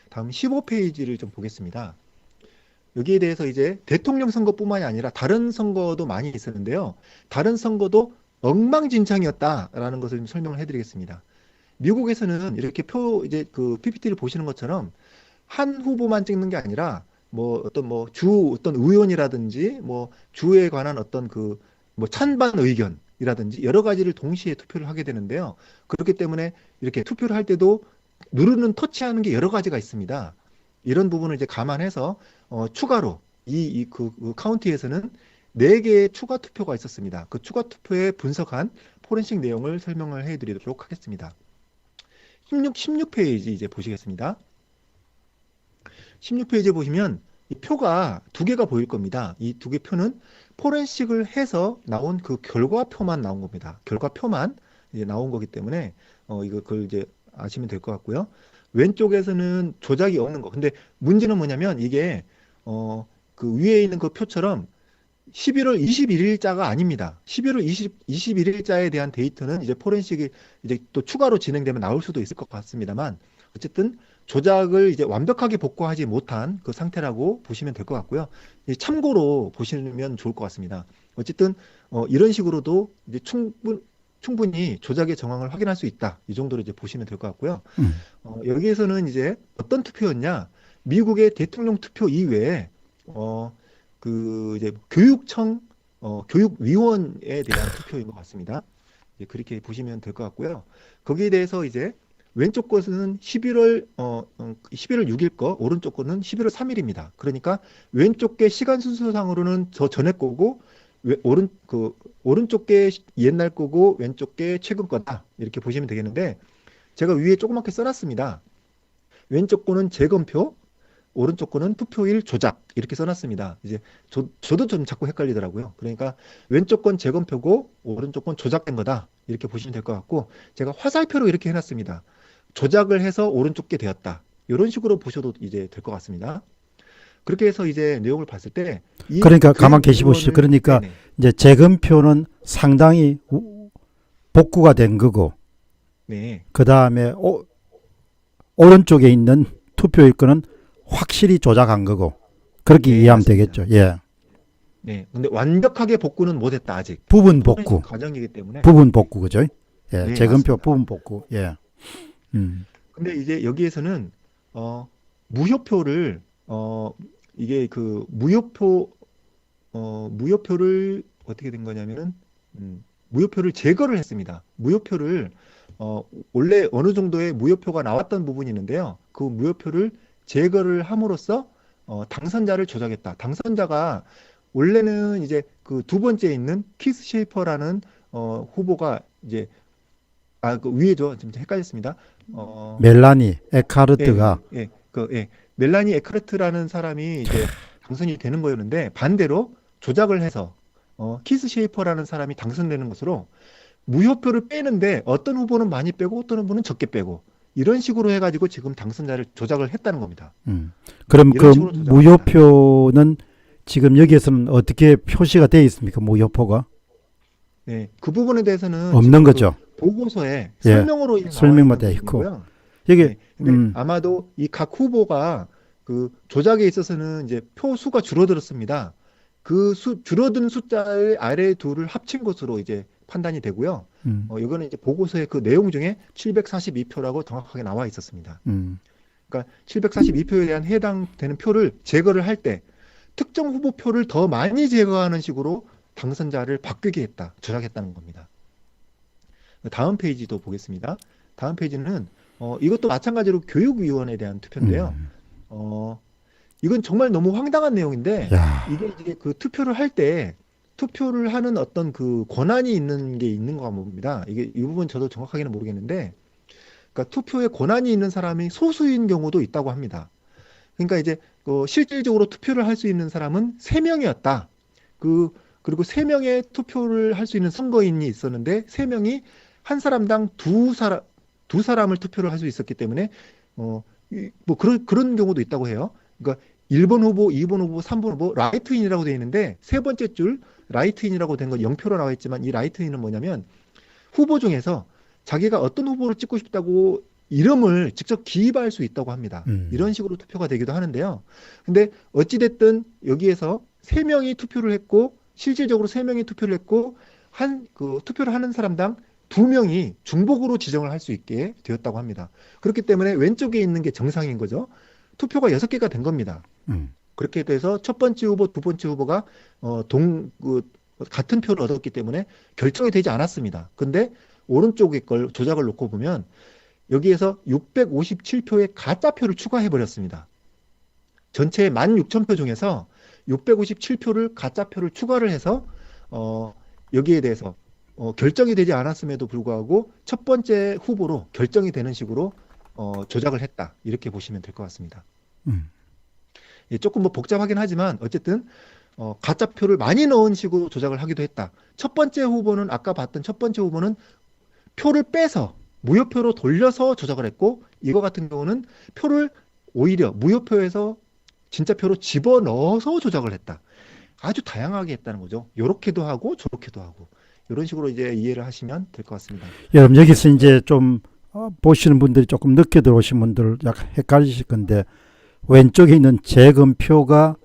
다음 15페이지를 좀 보겠습니다. 여기에 대해서 이제 대통령 선거뿐만이 아니라 다른 선거도 많이 있었는데요. 다른 선거도 엉망진창이었다라는 것을 좀 설명을 해드리겠습니다. 미국에서는 이렇게 이제 그 PPT를 보시는 것처럼 한 후보만 찍는 게 아니라 뭐 어떤 의원이라든지 뭐 주에 관한 어떤 그 뭐 찬반 의견이라든지 여러 가지를 동시에 투표를 하게 되는데요. 그렇기 때문에 이렇게 투표를 할 때도 누르는 터치하는 게 여러 가지가 있습니다. 이런 부분을 이제 감안해서 추가로 그 카운티에서는 4개의 추가 투표가 있었습니다. 그 추가 투표에 분석한 포렌식 내용을 설명을 해드리도록 하겠습니다. 16페이지 이제 보시겠습니다. 16페이지에 보시면 이 표가 두 개가 보일 겁니다. 이 두 개 표는 포렌식을 해서 나온 그 결과표만 나온 겁니다. 결과표만 이제 나온 거기 때문에 그걸 이제 아시면 될 것 같고요. 왼쪽에서는 조작이 없는 거. 근데 문제는 뭐냐면 이게 그 위에 있는 그 표처럼 11월 21일자가 아닙니다. 11월 21일자에 대한 데이터는 이제 포렌식이 이제 또 추가로 진행되면 나올 수도 있을 것 같습니다만 어쨌든 조작을 이제 완벽하게 복구하지 못한 그 상태라고 보시면 될 것 같고요. 참고로 보시면 좋을 것 같습니다. 어쨌든 이런 식으로도 이제 충분히 조작의 정황을 확인할 수 있다. 이 정도로 이제 보시면 될 것 같고요. 여기에서는 이제 어떤 투표였냐? 미국의 대통령 투표 이외에 그 이제 교육청 교육위원회에 대한 투표인 것 같습니다. 이제 그렇게 보시면 될 것 같고요. 거기에 대해서 이제 왼쪽 것은 11월 6일 거, 오른쪽 거는 11월 3일입니다. 그러니까 왼쪽 게 시간 순서상으로는 저 전에 거고 오른쪽 게 옛날 거고 왼쪽 게 최근 거다. 이렇게 보시면 되겠는데 제가 위에 조그맣게 써놨습니다. 왼쪽 거는 재검표, 오른쪽 거는 투표일 조작 이렇게 써놨습니다. 이제 저도 좀 자꾸 헷갈리더라고요. 그러니까 왼쪽 건 재검표고 오른쪽 건 조작된 거다 이렇게 보시면 될 것 같고 제가 화살표로 이렇게 해놨습니다. 조작을 해서 오른쪽 게 되었다. 이런 식으로 보셔도 이제 될 것 같습니다. 그렇게 해서 이제 내용을 봤을 때 그러니까 가만 계시 보시죠. 그러니까 네네. 이제 재검표는 상당히 복구가 된 거고 네. 그 다음에 오른쪽에 있는 투표일 거는 확실히 조작한 거고 그렇게 네, 이해하면 맞습니다. 되겠죠. 예, 네. 근데 완벽하게 복구는 못했다 아직. 부분 복구, 과정이기 때문에. 부분 복구 그죠? 예, 네, 재검표 맞습니다. 부분 복구. 예, 근데 이제 여기에서는 무효표를 이게 그 무효표를 어떻게 된 거냐면은 무효표를 제거를 했습니다. 무효표를 원래 어느 정도의 무효표가 나왔던 부분이 있는데요. 그 무효표를 제거를 함으로써 당선자를 조작했다. 당선자가 원래는 이제 그 두 번째에 있는 키스 셰이퍼라는 후보가 이제 그 위에죠. 좀 헷갈렸습니다. 멜라니 예, 에카르트가 멜라니 에카르트라는 사람이 이제 당선이 되는 거였는데 반대로 조작을 해서 키스 셰이퍼라는 사람이 당선되는 것으로 무효표를 빼는데 어떤 후보는 많이 빼고 어떤 후보는 적게 빼고 이런 식으로 해가지고 지금 당선자를 조작을 했다는 겁니다. 그럼 그 이런 식으로 조작합니다. 무효표는 지금 여기에서는 어떻게 표시가 되어 있습니까? 무효표가 네, 그 부분에 대해서는 없는 지금 그 거죠. 보고서에 예, 설명으로 이제 나와 설명만 있는 돼 있고 부분이고요. 여기 네, 근데 아마도 이 각 후보가 그 조작에 있어서는 이제 표 수가 줄어들었습니다. 그 줄어든 숫자의 아래 둘을 합친 것으로 이제 판단이 되고요. 이거는 이제 보고서의 그 내용 중에 742표라고 정확하게 나와 있었습니다. 그러니까 742표에 대한 해당되는 표를 제거를 할 때 특정 후보 표를 더 많이 제거하는 식으로 당선자를 바뀌게 했다, 조작했다는 겁니다. 다음 페이지도 보겠습니다. 다음 페이지는 이것도 마찬가지로 교육위원회에 대한 투표인데요. 이건 정말 너무 황당한 내용인데 야, 이게 이제 그 투표를 할 때 투표를 하는 어떤 그 권한이 있는 게 있는 가 봅니다. 이게 이 부분 저도 정확하게는 모르겠는데, 그러니까 투표에 권한이 있는 사람이 소수인 경우도 있다고 합니다. 그러니까 이제 실질적으로 투표를 할 수 있는 사람은 3명이었다. 그리고 3명의 투표를 할 수 있는 선거인이 있었는데 3명이 한 사람당 두 사람을 투표를 할 수 있었기 때문에 뭐 그런 경우도 있다고 해요. 그러니까 1번 후보, 2번 후보, 3번 후보 라이트인이라고 되어 있는데 세 번째 줄 라이트인이라고 된 건 0표로 나와 있지만 이 라이트인은 뭐냐면 후보 중에서 자기가 어떤 후보를 찍고 싶다고 이름을 직접 기입할 수 있다고 합니다. 이런 식으로 투표가 되기도 하는데요. 근데 어찌됐든 여기에서 3명이 투표를 했고 실질적으로 3명이 투표를 했고 그 투표를 하는 사람당 2명이 중복으로 지정을 할 수 있게 되었다고 합니다. 그렇기 때문에 왼쪽에 있는 게 정상인 거죠. 투표가 6개가 된 겁니다. 그렇게 돼서 첫 번째 후보, 두 번째 후보가 같은 표를 얻었기 때문에 결정이 되지 않았습니다. 근데 오른쪽에 걸 조작을 놓고 보면 여기에서 657표의 가짜표를 추가해 버렸습니다. 전체 16,000표 중에서 657표를 가짜표를 추가를 해서 여기에 대해서 결정이 되지 않았음에도 불구하고 첫 번째 후보로 결정이 되는 식으로 조작을 했다. 이렇게 보시면 될 것 같습니다. 예, 조금 뭐 복잡하긴 하지만 어쨌든 가짜표를 많이 넣은 식으로 조작을 하기도 했다. 첫 번째 후보는 아까 봤던 첫 번째 후보는 표를 빼서 무효표로 돌려서 조작을 했고 이거 같은 경우는 표를 오히려 무효표에서 진짜 표로 집어넣어서 조작을 했다. 아주 다양하게 했다는 거죠. 요렇게도 하고 저렇게도 하고 이런 식으로 이제 이해를 하시면 될 것 같습니다. 여러분 여기서 이제 좀 보시는 분들이 조금 늦게 들어오신 분들 약간 헷갈리실 건데 왼쪽에 있는 재검표가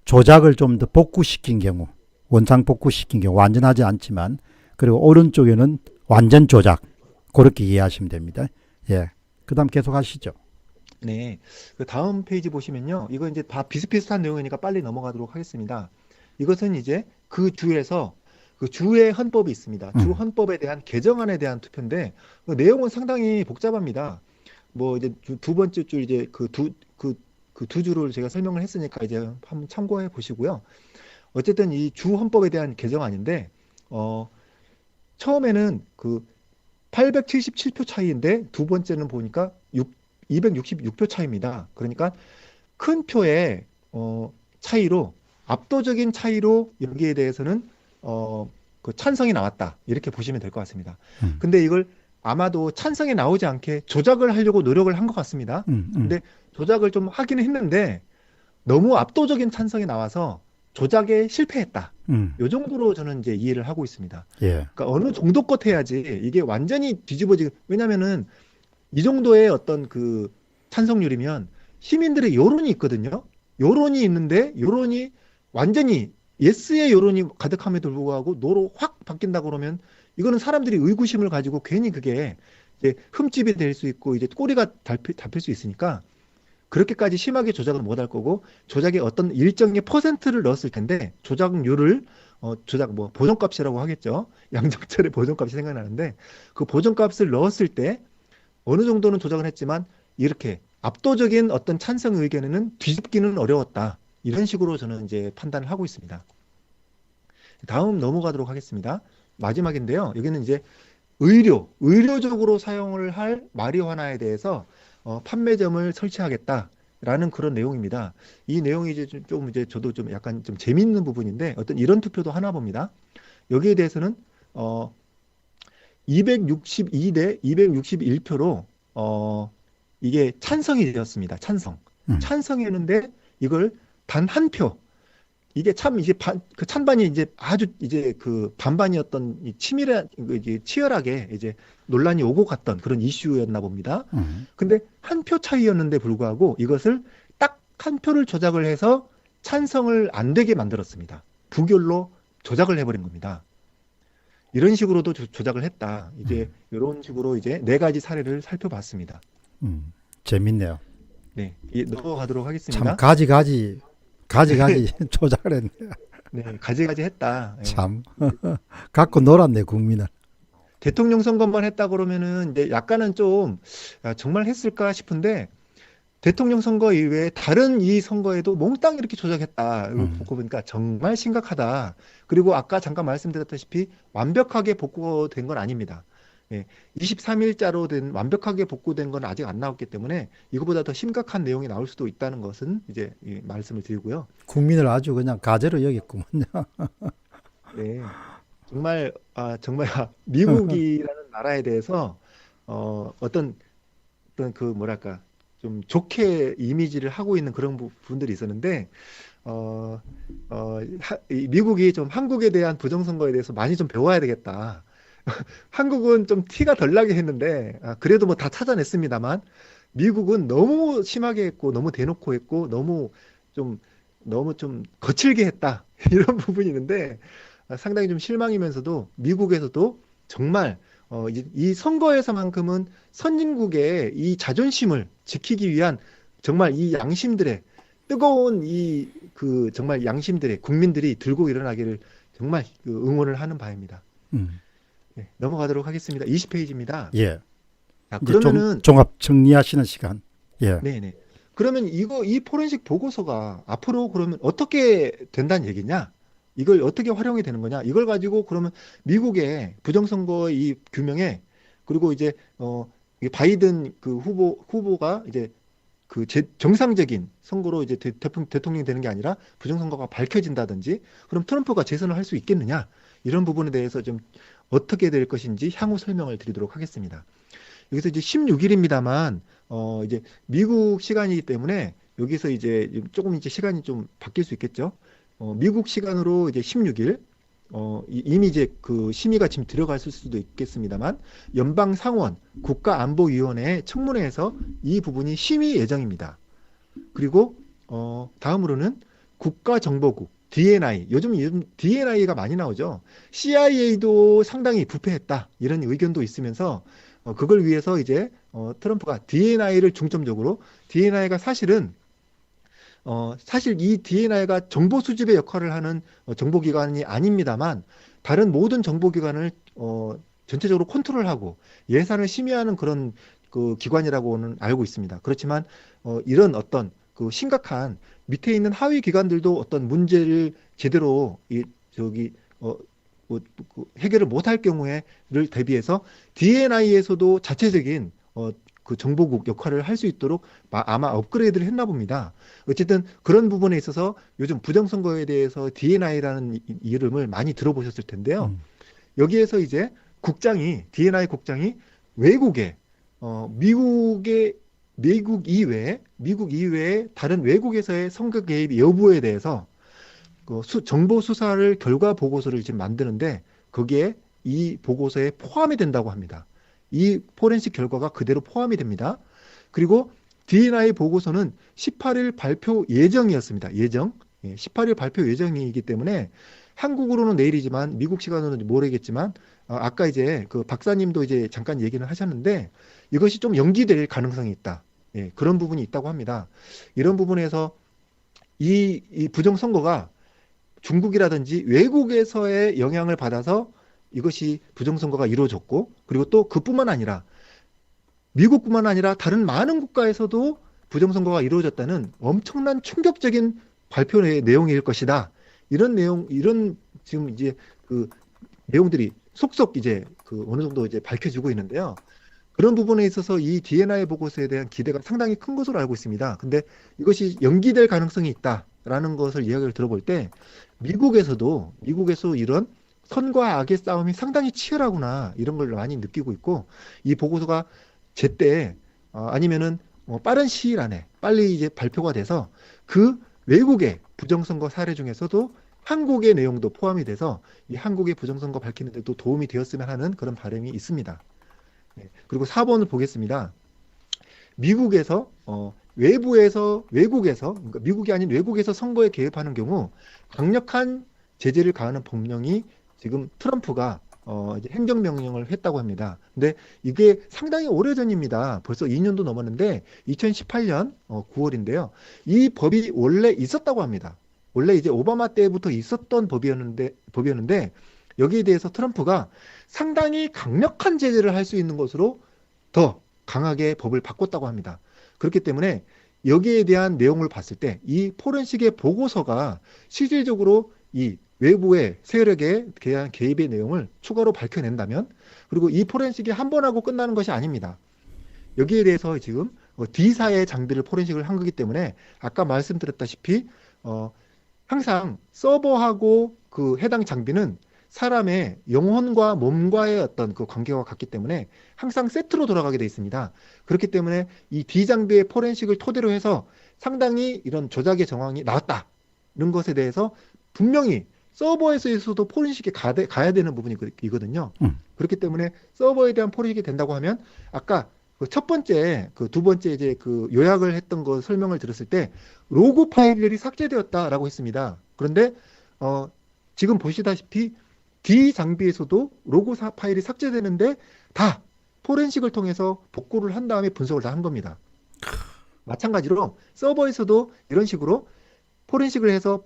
조작을 좀 더 복구시킨 경우 원상 복구시킨 경우 완전하지 않지만 그리고 오른쪽에는 완전 조작 그렇게 이해하시면 됩니다. 예, 그 다음 계속 하시죠. 네. 그 다음 페이지 보시면요. 이거 이제 다 비슷비슷한 내용이니까 빨리 넘어가도록 하겠습니다. 이것은 이제 그 주에서 그 주의 헌법이 있습니다. 주 음, 헌법에 대한 개정안에 대한 투표인데 그 내용은 상당히 복잡합니다. 뭐 이제 두 번째 줄 이제 그 두 줄을 제가 설명을 했으니까 이제 한번 참고해 보시고요. 어쨌든 이 주 헌법에 대한 개정안인데 어 처음에는 그 877표 차이인데 두 번째는 보니까 266표 차이입니다. 그러니까 큰 표의 차이로 압도적인 차이로 여기에 대해서는 그 찬성이 나왔다. 이렇게 보시면 될 것 같습니다. 음, 근데 이걸 아마도 찬성이 나오지 않게 조작을 하려고 노력을 한 것 같습니다. 음, 음, 근데 조작을 좀 하기는 했는데 너무 압도적인 찬성이 나와서 조작에 실패했다. 음, 요 정도로 저는 이제 이해를 하고 있습니다. 예, 그러니까 어느 정도 껏 해야지 이게 완전히 뒤집어지고 왜냐면은 이 정도의 어떤 그 찬성률이면 시민들의 여론이 있거든요. 여론이 있는데 여론이 완전히 예스의 여론이 가득함에도 불구하고 노로 확 바뀐다 그러면 이거는 사람들이 의구심을 가지고 괜히 그게 이제 흠집이 될 수 있고 이제 꼬리가 잡힐 수 있으니까 그렇게까지 심하게 조작을 못 할 거고 조작에 어떤 일정의 퍼센트를 넣었을 텐데 조작률을 조작 뭐 보정값이라고 하겠죠. 양정철의 보정값이 생각나는데 그 보정값을 넣었을 때 어느 정도는 조작을 했지만 이렇게 압도적인 어떤 찬성 의견에는 뒤집기는 어려웠다. 이런 식으로 저는 이제 판단을 하고 있습니다. 다음 넘어가도록 하겠습니다. 마지막인데요. 여기는 이제 의료적으로 사용을 할 마리화나에 대해서 판매점을 설치하겠다라는 그런 내용입니다. 이 내용이 이제 좀 이제 저도 좀 약간 좀 재밌는 부분인데 어떤 이런 투표도 하나 봅니다. 여기에 대해서는 어, 262대 261표로 이게 찬성이 되었습니다. 찬성. 음, 찬성했는데 이걸 단 한 표. 이게 참 이제 그 찬반이 이제 아주 이제 그 반반이었던 이 치밀한 이제 치열하게 이제 논란이 오고 갔던 그런 이슈였나 봅니다. 음, 근데 한 표 차이였는데 불구하고 이것을 딱 한 표를 조작을 해서 찬성을 안 되게 만들었습니다. 부결로 조작을 해버린 겁니다. 이런 식으로도 조작을 했다. 이제 음, 이런 식으로 이제 네 가지 사례를 살펴봤습니다. 재밌네요. 네, 넘어가도록 참 하겠습니다. 가지가지 조작을 했네. 네, 가지가지 했다. 예. 참 갖고 놀았네 국민을. 대통령 선거만 했다 그러면은 이제 약간은 좀 정말 했을까 싶은데 대통령 선거 이외에 다른 이 선거에도 몽땅 이렇게 조작했다. 이걸 음, 보고 보니까 정말 심각하다. 그리고 아까 잠깐 말씀드렸다시피 완벽하게 복구된 건 아닙니다. 예, 23일자로 된 완벽하게 복구된 건 아직 안 나왔기 때문에 이거보다 더 심각한 내용이 나올 수도 있다는 것은 이제 말씀을 드리고요. 국민을 아주 그냥 가재로 여겼구먼요. 네, 정말 정말 미국이라는 나라에 대해서 어떤 그 뭐랄까 좀 좋게 이미지를 하고 있는 그런 분들이 있었는데 어, 이 미국이 좀 한국에 대한 부정선거에 대해서 많이 좀 배워야 되겠다. 한국은 좀 티가 덜 나게 했는데 그래도 뭐 다 찾아냈습니다만 미국은 너무 심하게 했고 너무 대놓고 했고 좀 너무 좀 거칠게 했다 이런 부분이 있는데 상당히 좀 실망이면서도 미국에서도 정말 이 선거에서만큼은 선진국의 이 자존심을 지키기 위한 정말 이 양심들의 뜨거운 이 그 정말 양심들의 국민들이 들고 일어나기를 정말 그 응원을 하는 바입니다. 음, 네, 넘어가도록 하겠습니다. 20페이지입니다. 예. 자, 이제 좀 그러면은 종합 정리하시는 시간. 예. 네네. 그러면 이 포렌식 보고서가 앞으로 그러면 어떻게 된다는 얘기냐? 이걸 어떻게 활용이 되는 거냐? 이걸 가지고 그러면 미국의 부정선거 이 규명에 그리고 이제 이 바이든 그 후보가 이제 그 정상적인 선거로 이제 대통령이 되는 게 아니라 부정선거가 밝혀진다든지 그럼 트럼프가 재선을 할 수 있겠느냐? 이런 부분에 대해서 좀 어떻게 될 것인지 향후 설명을 드리도록 하겠습니다. 여기서 이제 16일입니다만 이제 미국 시간이기 때문에 여기서 이제 조금 이제 시간이 좀 바뀔 수 있겠죠. 미국 시간으로 이제 16일 이미 이제 그 심의가 지금 들어갈 수도 있겠습니다만 연방 상원 국가안보위원회 청문회에서 이 부분이 심의 예정입니다. 그리고 다음으로는 국가정보국 요즘 DNI가 많이 나오죠. CIA도 상당히 부패했다 이런 의견도 있으면서 그걸 위해서 이제 트럼프가 DNI를 중점적으로 DNI가 사실 이 DNI가 정보 수집의 역할을 하는 정보기관이 아닙니다만 다른 모든 정보기관을 전체적으로 컨트롤하고 예산을 심의하는 그런 그 기관이라고는 알고 있습니다. 그렇지만 이런 어떤 그 심각한 밑에 있는 하위 기관들도 어떤 문제를 제대로 해결을 못할 경우에를 대비해서 DNI에서도 자체적인 그 정보국 역할을 할 수 있도록 아마 업그레이드를 했나 봅니다. 어쨌든 그런 부분에 있어서 요즘 부정선거에 대해서 DNI라는 이름을 많이 들어보셨을 텐데요. 음. 여기에서 이제 DNI 국장이 외국에 미국 이외에 다른 외국에서의 선거 개입 여부에 대해서 그 정보 수사를 결과 보고서를 지금 만드는데 거기에 이 보고서에 포함이 된다고 합니다. 이 포렌식 결과가 그대로 포함이 됩니다. 그리고 DNI 보고서는 18일 발표 예정이었습니다. 18일 발표 예정이기 때문에 한국으로는 내일이지만 미국 시간으로는 모르겠지만 아까 이제 그 박사님도 이제 잠깐 얘기는 하셨는데 이것이 좀 연기될 가능성이 있다. 예, 그런 부분이 있다고 합니다. 이런 부분에서 이 부정선거가 중국이라든지 외국에서의 영향을 받아서 이것이 부정선거가 이루어졌고 그리고 또 그뿐만 아니라 미국뿐만 아니라 다른 많은 국가에서도 부정선거가 이루어졌다는 엄청난 충격적인 발표의 내용일 것이다. 이런 지금 이제 그 내용들이 속속 이제 그 어느 정도 이제 밝혀지고 있는데요. 그런 부분에 있어서 이 DNI 보고서에 대한 기대가 상당히 큰 것으로 알고 있습니다. 근데 이것이 연기될 가능성이 있다라는 것을 이야기를 들어볼 때 미국에서 이런 선과 악의 싸움이 상당히 치열하구나 이런 걸 많이 느끼고 있고 이 보고서가 제때 아니면은 빠른 시일 안에 빨리 이제 발표가 돼서 그 외국의 부정선거 사례 중에서도 한국의 내용도 포함이 돼서 이 한국의 부정선거 밝히는 데도 도움이 되었으면 하는 그런 바람이 있습니다. 네. 그리고 4번을 보겠습니다. 미국에서 외국에서 그러니까 미국이 아닌 외국에서 선거에 개입하는 경우 강력한 제재를 가하는 법령이 지금 트럼프가 이제 행정명령을 했다고 합니다. 근데 이게 상당히 오래전입니다. 벌써 2년도 넘었는데 2018년 9월인데요. 이 법이 원래 있었다고 합니다. 원래 이제 오바마 때부터 있었던 법이었는데 여기에 대해서 트럼프가 상당히 강력한 제재를 할 수 있는 것으로 더 강하게 법을 바꿨다고 합니다. 그렇기 때문에 여기에 대한 내용을 봤을 때 이 포렌식의 보고서가 실질적으로 이 외부의 세력에 대한 개입의 내용을 추가로 밝혀낸다면 그리고 이 포렌식이 한 번 하고 끝나는 것이 아닙니다. 여기에 대해서 지금 D사의 장비를 포렌식을 한 거기 때문에 아까 말씀드렸다시피 항상 서버하고 그 해당 장비는 사람의 영혼과 몸과의 어떤 그 관계와 같기 때문에 항상 세트로 돌아가게 되어 있습니다. 그렇기 때문에 이 D 장비의 포렌식을 토대로 해서 상당히 이런 조작의 정황이 나왔다는 것에 대해서 분명히 서버에서도 포렌식이 가야 되는 부분이거든요. 그렇기 때문에 서버에 대한 포렌식이 된다고 하면 아까 그 첫 번째, 그 두 번째 이제 그 요약을 했던 거 설명을 들었을 때 로그 파일들이 삭제되었다라고 했습니다. 그런데 지금 보시다시피 D 장비에서도 로그 파일이 삭제되는데 다 포렌식을 통해서 복구를 한 다음에 분석을 다 한 겁니다. 마찬가지로 서버에서도 이런 식으로 포렌식을 해서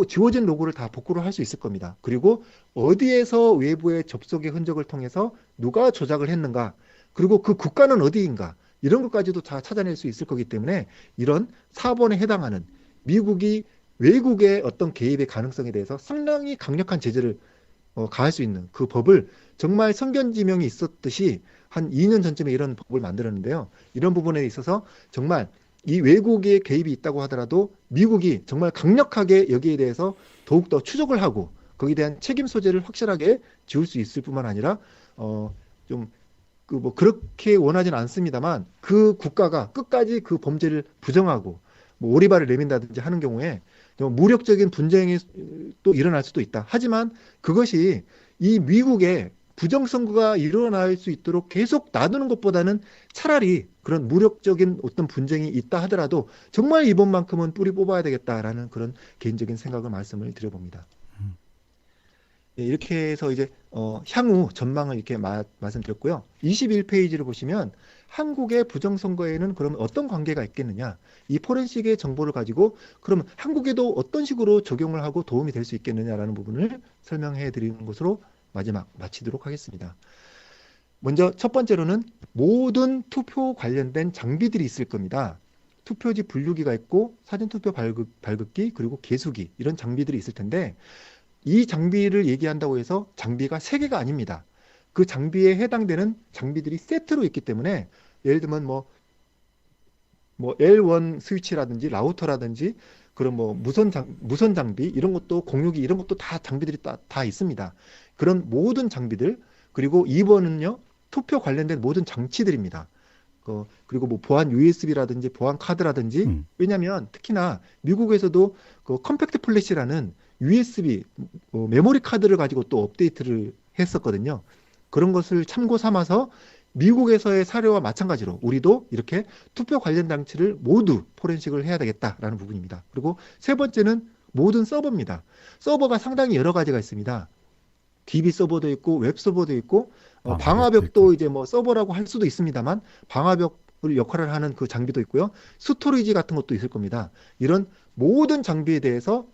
지워진 로고를 다 복구를 할 수 있을 겁니다. 그리고 어디에서 외부의 접속의 흔적을 통해서 누가 조작을 했는가, 그리고 그 국가는 어디인가, 이런 것까지도 다 찾아낼 수 있을 거기 때문에 이런 4번에 해당하는 미국이 외국의 어떤 개입의 가능성에 대해서 상당히 강력한 제재를 가할 수 있는 그 법을 정말 성견지명이 있었듯이 한 2년 전쯤에 이런 법을 만들었는데요. 이런 부분에 있어서 정말 이 외국의 개입이 있다고 하더라도 미국이 정말 강력하게 여기에 대해서 더욱더 추적을 하고 거기에 대한 책임 소재를 확실하게 지울 수 있을 뿐만 아니라 좀 그렇게 원하지는 않습니다만 그 국가가 끝까지 그 범죄를 부정하고 오리발을 내민다든지 하는 경우에 무력적인 분쟁이 또 일어날 수도 있다. 하지만 그것이 이 미국의 부정선거가 일어날 수 있도록 계속 놔두는 것보다는 차라리 그런 무력적인 어떤 분쟁이 있다 하더라도 정말 이번만큼은 뿌리 뽑아야 되겠다라는 그런 개인적인 생각을 말씀을 드려봅니다. 네, 이렇게 해서 이제 향후 전망을 이렇게 말씀드렸고요. 21페이지를 보시면 한국의 부정선거에는 그러면 어떤 관계가 있겠느냐? 이 포렌식의 정보를 가지고 그러면 한국에도 어떤 식으로 적용을 하고 도움이 될 수 있겠느냐라는 부분을 설명해 드리는 것으로 마지막 마치도록 하겠습니다. 먼저 첫 번째로는 모든 투표 관련된 장비들이 있을 겁니다. 투표지 분류기가 있고 사전투표 발급기 그리고 개수기 이런 장비들이 있을 텐데 이 장비를 얘기한다고 해서 장비가 3개가 아닙니다. 그 장비에 해당되는 장비들이 세트로 있기 때문에 예를 들면 뭐 L1 스위치라든지 라우터라든지 그런 뭐 무선 장비 이런 것도 공유기 이런 것도 다 장비들이 다 있습니다. 그런 모든 장비들 그리고 2번은요 투표 관련된 모든 장치들입니다. 그리고 뭐 보안 USB라든지 보안 카드라든지 왜냐하면 특히나 미국에서도 그 컴팩트 플래시라는 USB 메모리 카드를 가지고 또 업데이트를 했었거든요. 그런 것을 참고 삼아서 미국에서의 사례와 마찬가지로 우리도 이렇게 투표 관련 장치를 모두 포렌식을 해야 되겠다라는 부분입니다. 그리고 세 번째는 모든 서버입니다. 서버가 상당히 여러 가지가 있습니다. DB 서버도 있고 웹 서버도 있고 방화벽도 이제 뭐 서버라고 할 수도 있습니다만 방화벽을 역할을 하는 그 장비도 있고요. 스토리지 같은 것도 있을 겁니다. 이런 모든 장비에 대해서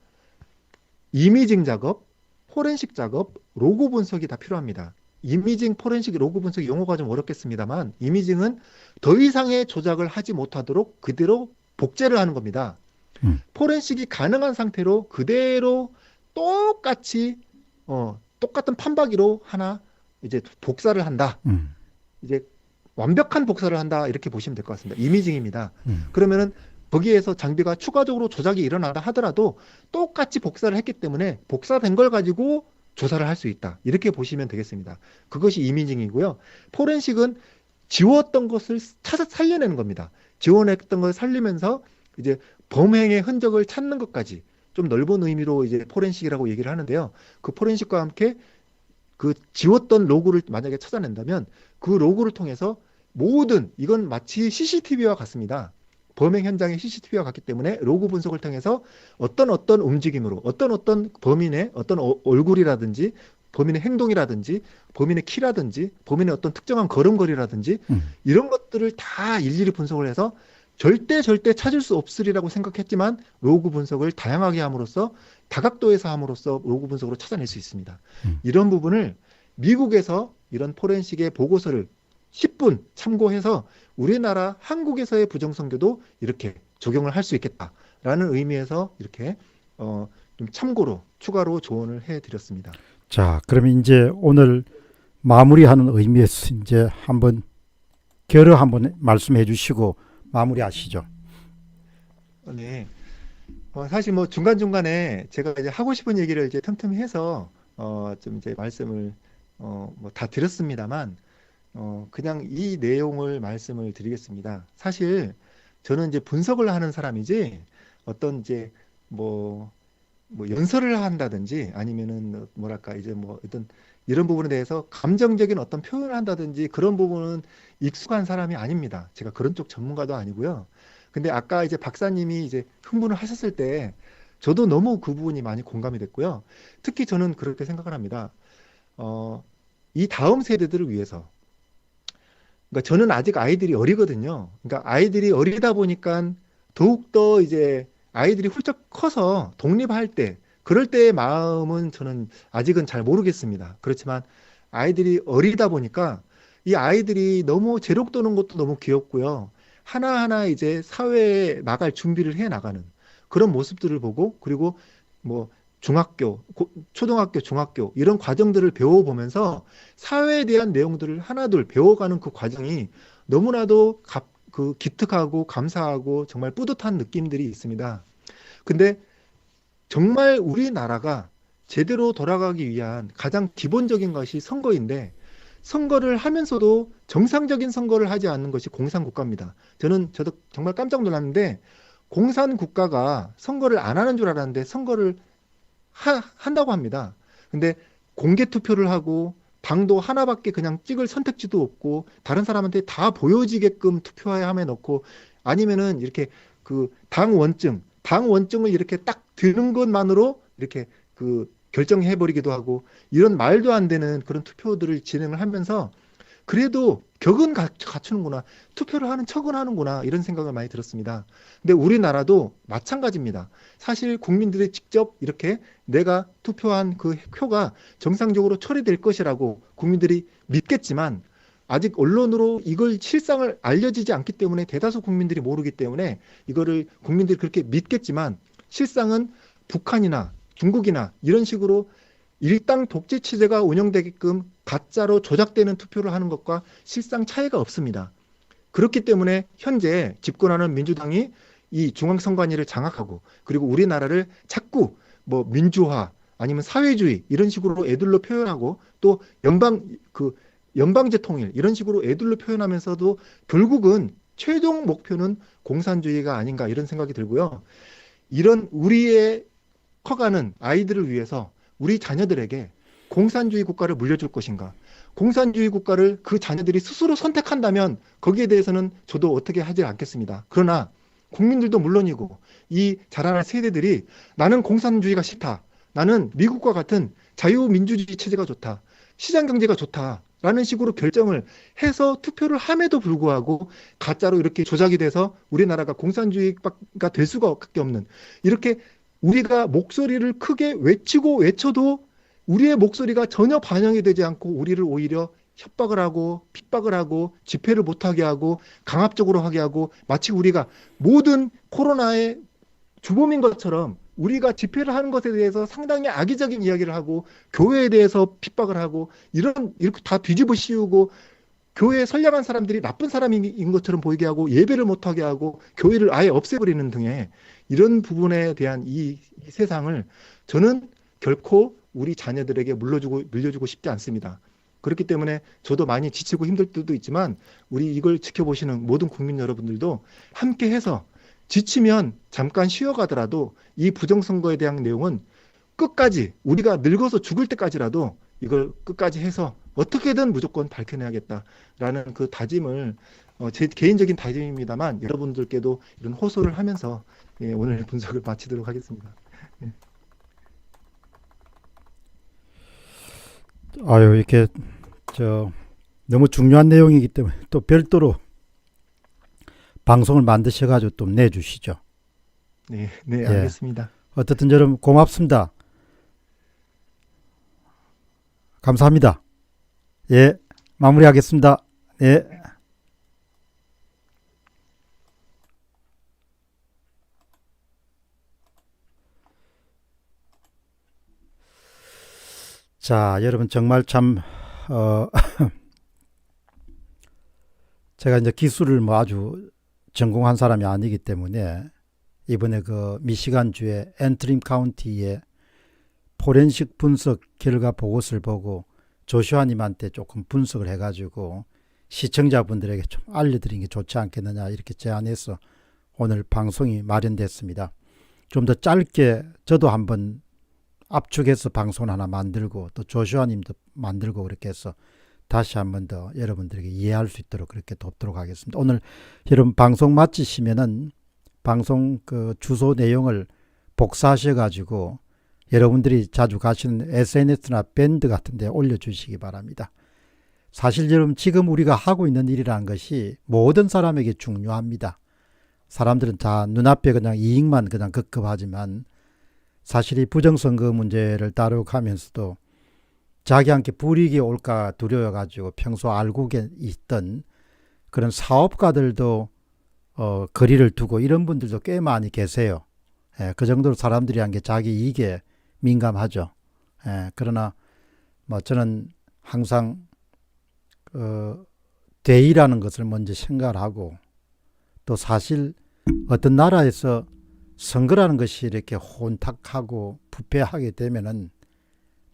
이미징 작업, 포렌식 작업, 로고 분석이 다 필요합니다. 이미징, 포렌식, 로고 분석 용어가 좀 어렵겠습니다만 이미징은 더 이상의 조작을 하지 못하도록 그대로 복제를 하는 겁니다. 포렌식이 가능한 상태로 그대로 똑같이 똑같은 판박이로 하나 이제 복사를 한다. 이제 완벽한 복사를 한다 이렇게 보시면 될 것 같습니다. 이미징입니다. 그러면은 거기에서 장비가 추가적으로 조작이 일어나다 하더라도 똑같이 복사를 했기 때문에 복사된 걸 가지고 조사를 할 수 있다. 이렇게 보시면 되겠습니다. 그것이 이미징이고요. 포렌식은 지웠던 것을 찾아 살려내는 겁니다. 지워냈던 걸 살리면서 이제 범행의 흔적을 찾는 것까지 좀 넓은 의미로 이제 포렌식이라고 얘기를 하는데요. 그 포렌식과 함께 그 지웠던 로그를 만약에 찾아낸다면 그 로그를 통해서 이건 마치 CCTV와 같습니다. 범행 현장의 CCTV와 같기 때문에 로그 분석을 통해서 어떤 움직임으로 어떤 범인의 어떤 얼굴이라든지 범인의 행동이라든지 범인의 키라든지 범인의 어떤 특정한 걸음걸이라든지 이런 것들을 다 일일이 분석을 해서 절대 찾을 수 없으리라고 생각했지만 로그 분석을 다양하게 함으로써 다각도에서 함으로써 로그 분석으로 찾아낼 수 있습니다. 이런 부분을 미국에서 이런 포렌식의 보고서를 10분 참고해서 우리나라 한국에서의 부정선거도 이렇게 적용을 할 수 있겠다라는 의미에서 이렇게 좀 참고로 추가로 조언을 해드렸습니다. 자, 그러면 이제 오늘 마무리하는 의미에서 이제 한번 결을 한번 말씀해 주시고 마무리하시죠. 네. 사실 뭐 중간중간에 제가 이제 하고 싶은 얘기를 이제 틈틈이 해서 좀 이제 말씀을 뭐 다 드렸습니다만 그냥 이 내용을 말씀을 드리겠습니다. 사실 저는 이제 분석을 하는 사람이지 어떤 이제 뭐 연설을 한다든지 아니면은 뭐랄까 이제 뭐 어떤 이런 부분에 대해서 감정적인 어떤 표현을 한다든지 그런 부분은 익숙한 사람이 아닙니다. 제가 그런 쪽 전문가도 아니고요. 근데 아까 이제 박사님이 이제 흥분을 하셨을 때 저도 너무 그 부분이 많이 공감이 됐고요. 특히 저는 그렇게 생각을 합니다. 이 다음 세대들을 위해서 그러니까 저는 아직 아이들이 어리거든요. 그러니까 아이들이 어리다 보니까 더욱더 이제 아이들이 훌쩍 커서 독립할 때, 그럴 때의 마음은 저는 아직은 잘 모르겠습니다. 그렇지만 아이들이 어리다 보니까 이 아이들이 너무 재력 도는 것도 너무 귀엽고요. 하나하나 이제 사회에 나갈 준비를 해 나가는 그런 모습들을 보고 그리고 뭐 초등학교, 중학교 이런 과정들을 배워보면서 사회에 대한 내용들을 하나둘 배워가는 그 과정이 너무나도 기특하고 감사하고 정말 뿌듯한 느낌들이 있습니다. 근데 정말 우리나라가 제대로 돌아가기 위한 가장 기본적인 것이 선거인데 선거를 하면서도 정상적인 선거를 하지 않는 것이 공산국가입니다. 저도 정말 깜짝 놀랐는데 공산국가가 선거를 안 하는 줄 알았는데 선거를 한다고 합니다. 근데 공개 투표를 하고 당도 하나밖에 그냥 찍을 선택지도 없고 다른 사람한테 다 보여지게끔 투표함에 넣고 아니면은 이렇게 그 당 원증을 이렇게 딱 드는 것만으로 이렇게 그 결정해 버리기도 하고 이런 말도 안 되는 그런 투표들을 진행을 하면서 그래도 격은 갖추는구나. 투표를 하는 척은 하는구나. 이런 생각을 많이 들었습니다. 근데 우리나라도 마찬가지입니다. 사실 국민들이 직접 이렇게 내가 투표한 그 표가 정상적으로 처리될 것이라고 국민들이 믿겠지만 아직 언론으로 이걸 실상을 알려지지 않기 때문에 대다수 국민들이 모르기 때문에 이거를 국민들이 그렇게 믿겠지만 실상은 북한이나 중국이나 이런 식으로 일당 독재 체제가 운영되게끔 가짜로 조작되는 투표를 하는 것과 실상 차이가 없습니다. 그렇기 때문에 현재 집권하는 민주당이 이 중앙선관위를 장악하고 그리고 우리나라를 자꾸 뭐 민주화 아니면 사회주의 이런 식으로 애들로 표현하고 또 연방제 통일 이런 식으로 애들로 표현하면서도 결국은 최종 목표는 공산주의가 아닌가 이런 생각이 들고요. 이런 우리의 커가는 아이들을 위해서 우리 자녀들에게 공산주의 국가를 물려줄 것인가? 공산주의 국가를 그 자녀들이 스스로 선택한다면 거기에 대해서는 저도 어떻게 하지 않겠습니다. 그러나 국민들도 물론이고 이 자라날 세대들이 나는 공산주의가 싫다. 나는 미국과 같은 자유민주주의 체제가 좋다. 시장경제가 좋다. 라는 식으로 결정을 해서 투표를 함에도 불구하고 가짜로 이렇게 조작이 돼서 우리나라가 공산주의가 될 수밖에 없는 이렇게 우리가 목소리를 크게 외치고 외쳐도 우리의 목소리가 전혀 반영이 되지 않고 우리를 오히려 협박을 하고 핍박을 하고 집회를 못하게 하고 강압적으로 하게 하고 마치 우리가 모든 코로나의 주범인 것처럼 우리가 집회를 하는 것에 대해서 상당히 악의적인 이야기를 하고 교회에 대해서 핍박을 하고 이렇게 다 뒤집어 씌우고 교회에 선량한 사람들이 나쁜 사람인 것처럼 보이게 하고 예배를 못하게 하고 교회를 아예 없애버리는 등의 이런 부분에 대한 이 세상을 저는 결코 우리 자녀들에게 물려주고 싶지 않습니다. 그렇기 때문에 저도 많이 지치고 힘들 때도 있지만 우리 이걸 지켜보시는 모든 국민 여러분들도 함께 해서 지치면 잠깐 쉬어가더라도 이 부정선거에 대한 내용은 끝까지 우리가 늙어서 죽을 때까지라도 이걸 끝까지 해서 어떻게든 무조건 밝혀내야겠다라는 그 다짐을 제 개인적인 다짐입니다만 여러분들께도 이런 호소를 하면서 오늘 분석을 마치도록 하겠습니다. 아유, 이렇게 너무 중요한 내용이기 때문에 또 별도로 방송을 만드셔가지고 또 내주시죠. 네, 알겠습니다. 어쨌든 여러분 고맙습니다. 감사합니다. 예, 마무리하겠습니다. 예. 자, 여러분 정말 참 제가 이제 기술을 뭐 아주 전공한 사람이 아니기 때문에 이번에 그 미시간주의 앤트림 카운티의 포렌식 분석 결과 보고서를 보고 조슈아님한테 조금 분석을 해가지고 시청자분들에게 좀 알려드리는 게 좋지 않겠느냐 이렇게 제안해서 오늘 방송이 마련됐습니다. 좀 더 짧게 저도 한번 압축해서 방송 하나 만들고 또 조슈아님도 만들고 그렇게 해서 다시 한번 더 여러분들에게 이해할 수 있도록 그렇게 돕도록 하겠습니다. 오늘 여러분 방송 마치시면은 방송 그 주소 내용을 복사하셔 가지고 여러분들이 자주 가시는 SNS나 밴드 같은 데 올려주시기 바랍니다. 사실 여러분 지금 우리가 하고 있는 일이라는 것이 모든 사람에게 중요합니다. 사람들은 다 눈앞에 그냥 이익만 그냥 급급하지만 사실 이 부정선거 문제를 다뤄가면서도 자기한테 불이익이 올까 두려워가지고 평소 알고 있던 그런 사업가들도 거리를 두고 이런 분들도 꽤 많이 계세요. 그 정도로 사람들이 한 게 자기 이익에 민감하죠. 그러나 뭐 저는 항상 대의라는 것을 먼저 생각을 하고 또 사실 어떤 나라에서 선거라는 것이 이렇게 혼탁하고 부패하게 되면은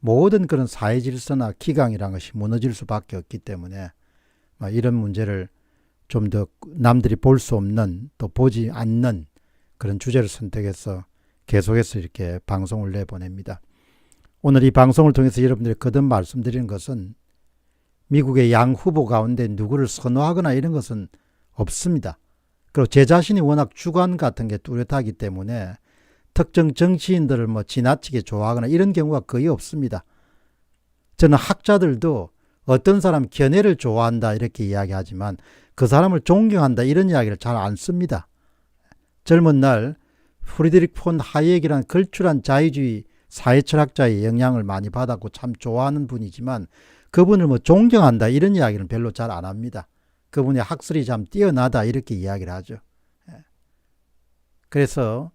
모든 그런 사회 질서나 기강이라는 것이 무너질 수밖에 없기 때문에 이런 문제를 좀 더 남들이 볼 수 없는 또 보지 않는 그런 주제를 선택해서 계속해서 이렇게 방송을 내보냅니다. 오늘 이 방송을 통해서 여러분들이 거듭 말씀드리는 것은 미국의 양 후보 가운데 누구를 선호하거나 이런 것은 없습니다. 그리고 제 자신이 워낙 주관 같은 게 뚜렷하기 때문에 특정 정치인들을 뭐 지나치게 좋아하거나 이런 경우가 거의 없습니다. 저는 학자들도 어떤 사람 견해를 좋아한다 이렇게 이야기하지만 그 사람을 존경한다 이런 이야기를 잘 안 씁니다. 젊은 날 프리드리히 폰 하이եկ이라는 걸출한 자유주의 사회철학자의 영향을 많이 받았고 참 좋아하는 분이지만 그분을 뭐 존경한다 이런 이야기는 별로 잘 안 합니다. 그분의 학설이 참 뛰어나다 이렇게 이야기를 하죠. 그래서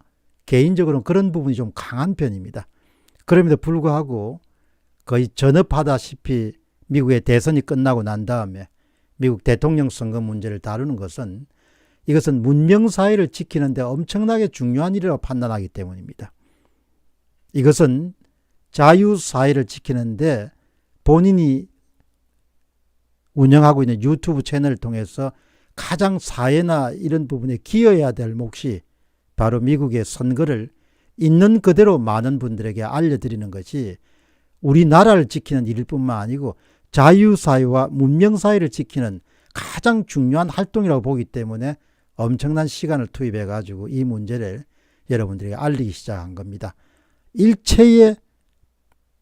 개인적으로는 그런 부분이 좀 강한 편입니다. 그럼에도 불구하고 거의 전업하다시피 미국의 대선이 끝나고 난 다음에 미국 대통령 선거 문제를 다루는 것은 이것은 문명사회를 지키는 데 엄청나게 중요한 일이라고 판단하기 때문입니다. 이것은 자유사회를 지키는데 본인이 운영하고 있는 유튜브 채널을 통해서 가장 사회나 이런 부분에 기여해야 될 몫이 바로 미국의 선거를 있는 그대로 많은 분들에게 알려드리는 것이 우리나라를 지키는 일일 뿐만 아니고 자유사회와 문명사회를 지키는 가장 중요한 활동이라고 보기 때문에 엄청난 시간을 투입해 가지고 이 문제를 여러분들에게 알리기 시작한 겁니다. 일체의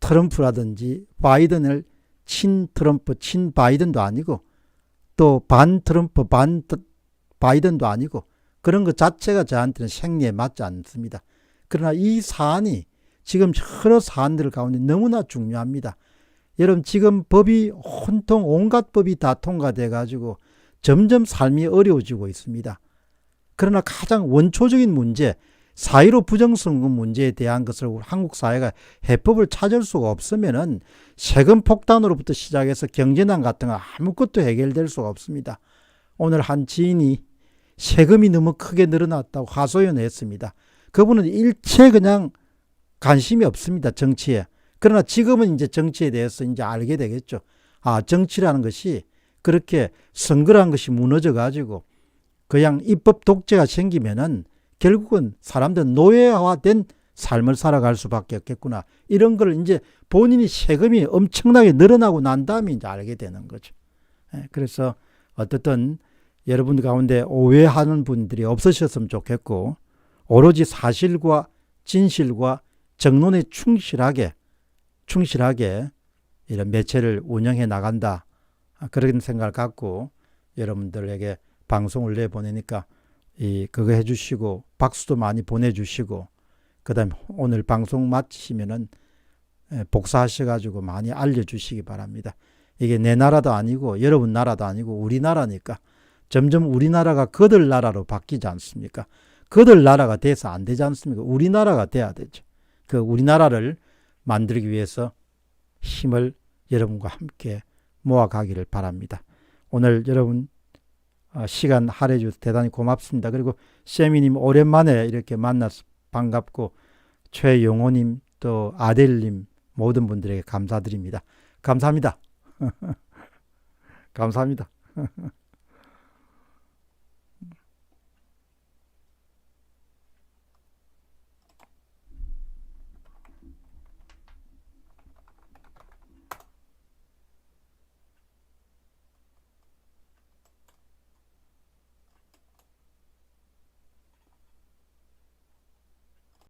트럼프라든지 바이든을 친 트럼프, 친 바이든도 아니고 또 반 트럼프, 반 바이든도 아니고 그런 것 자체가 저한테는 생리에 맞지 않습니다. 그러나 이 사안이 지금 여러 사안들 가운데 너무나 중요합니다. 여러분 지금 법이 온통 온갖 법이 다 통과돼 가지고 점점 삶이 어려워지고 있습니다. 그러나 가장 원초적인 문제, 4.15 부정선거 문제에 대한 것을 한국 사회가 해법을 찾을 수가 없으면은 세금 폭탄으로부터 시작해서 경제난 같은 거 아무것도 해결될 수가 없습니다. 오늘 한 지인이 세금이 너무 크게 늘어났다고 하소연했습니다. 그분은 일체 그냥 관심이 없습니다. 정치에. 그러나 지금은 이제 정치에 대해서 이제 알게 되겠죠. 아, 정치라는 것이 그렇게 선거라는 것이 무너져 가지고 그냥 입법 독재가 생기면은 결국은 사람들은 노예화된 삶을 살아갈 수밖에 없겠구나. 이런 걸 이제 본인이 세금이 엄청나게 늘어나고 난 다음에 이제 알게 되는 거죠. 그래서 어떻든 여러분 가운데 오해하는 분들이 없으셨으면 좋겠고 오로지 사실과 진실과 정론에 충실하게 이런 매체를 운영해 나간다. 그런 생각을 갖고 여러분들에게 방송을 내보내니까 그거 해주시고 박수도 많이 보내주시고 그다음에 오늘 방송 마치시면은 복사하셔가지고 많이 알려주시기 바랍니다. 이게 내 나라도 아니고 여러분 나라도 아니고 우리나라니까 점점 우리나라가 그들 나라로 바뀌지 않습니까? 그들 나라가 돼서 안 되지 않습니까? 우리나라가 돼야 되죠. 그 우리나라를 만들기 위해서 힘을 여러분과 함께 모아가기를 바랍니다. 오늘 여러분 시간 할애해 주셔서 대단히 고맙습니다. 그리고 세미님 오랜만에 이렇게 만나서 반갑고 최용호님 또 아델님 모든 분들에게 감사드립니다. 감사합니다. 감사합니다.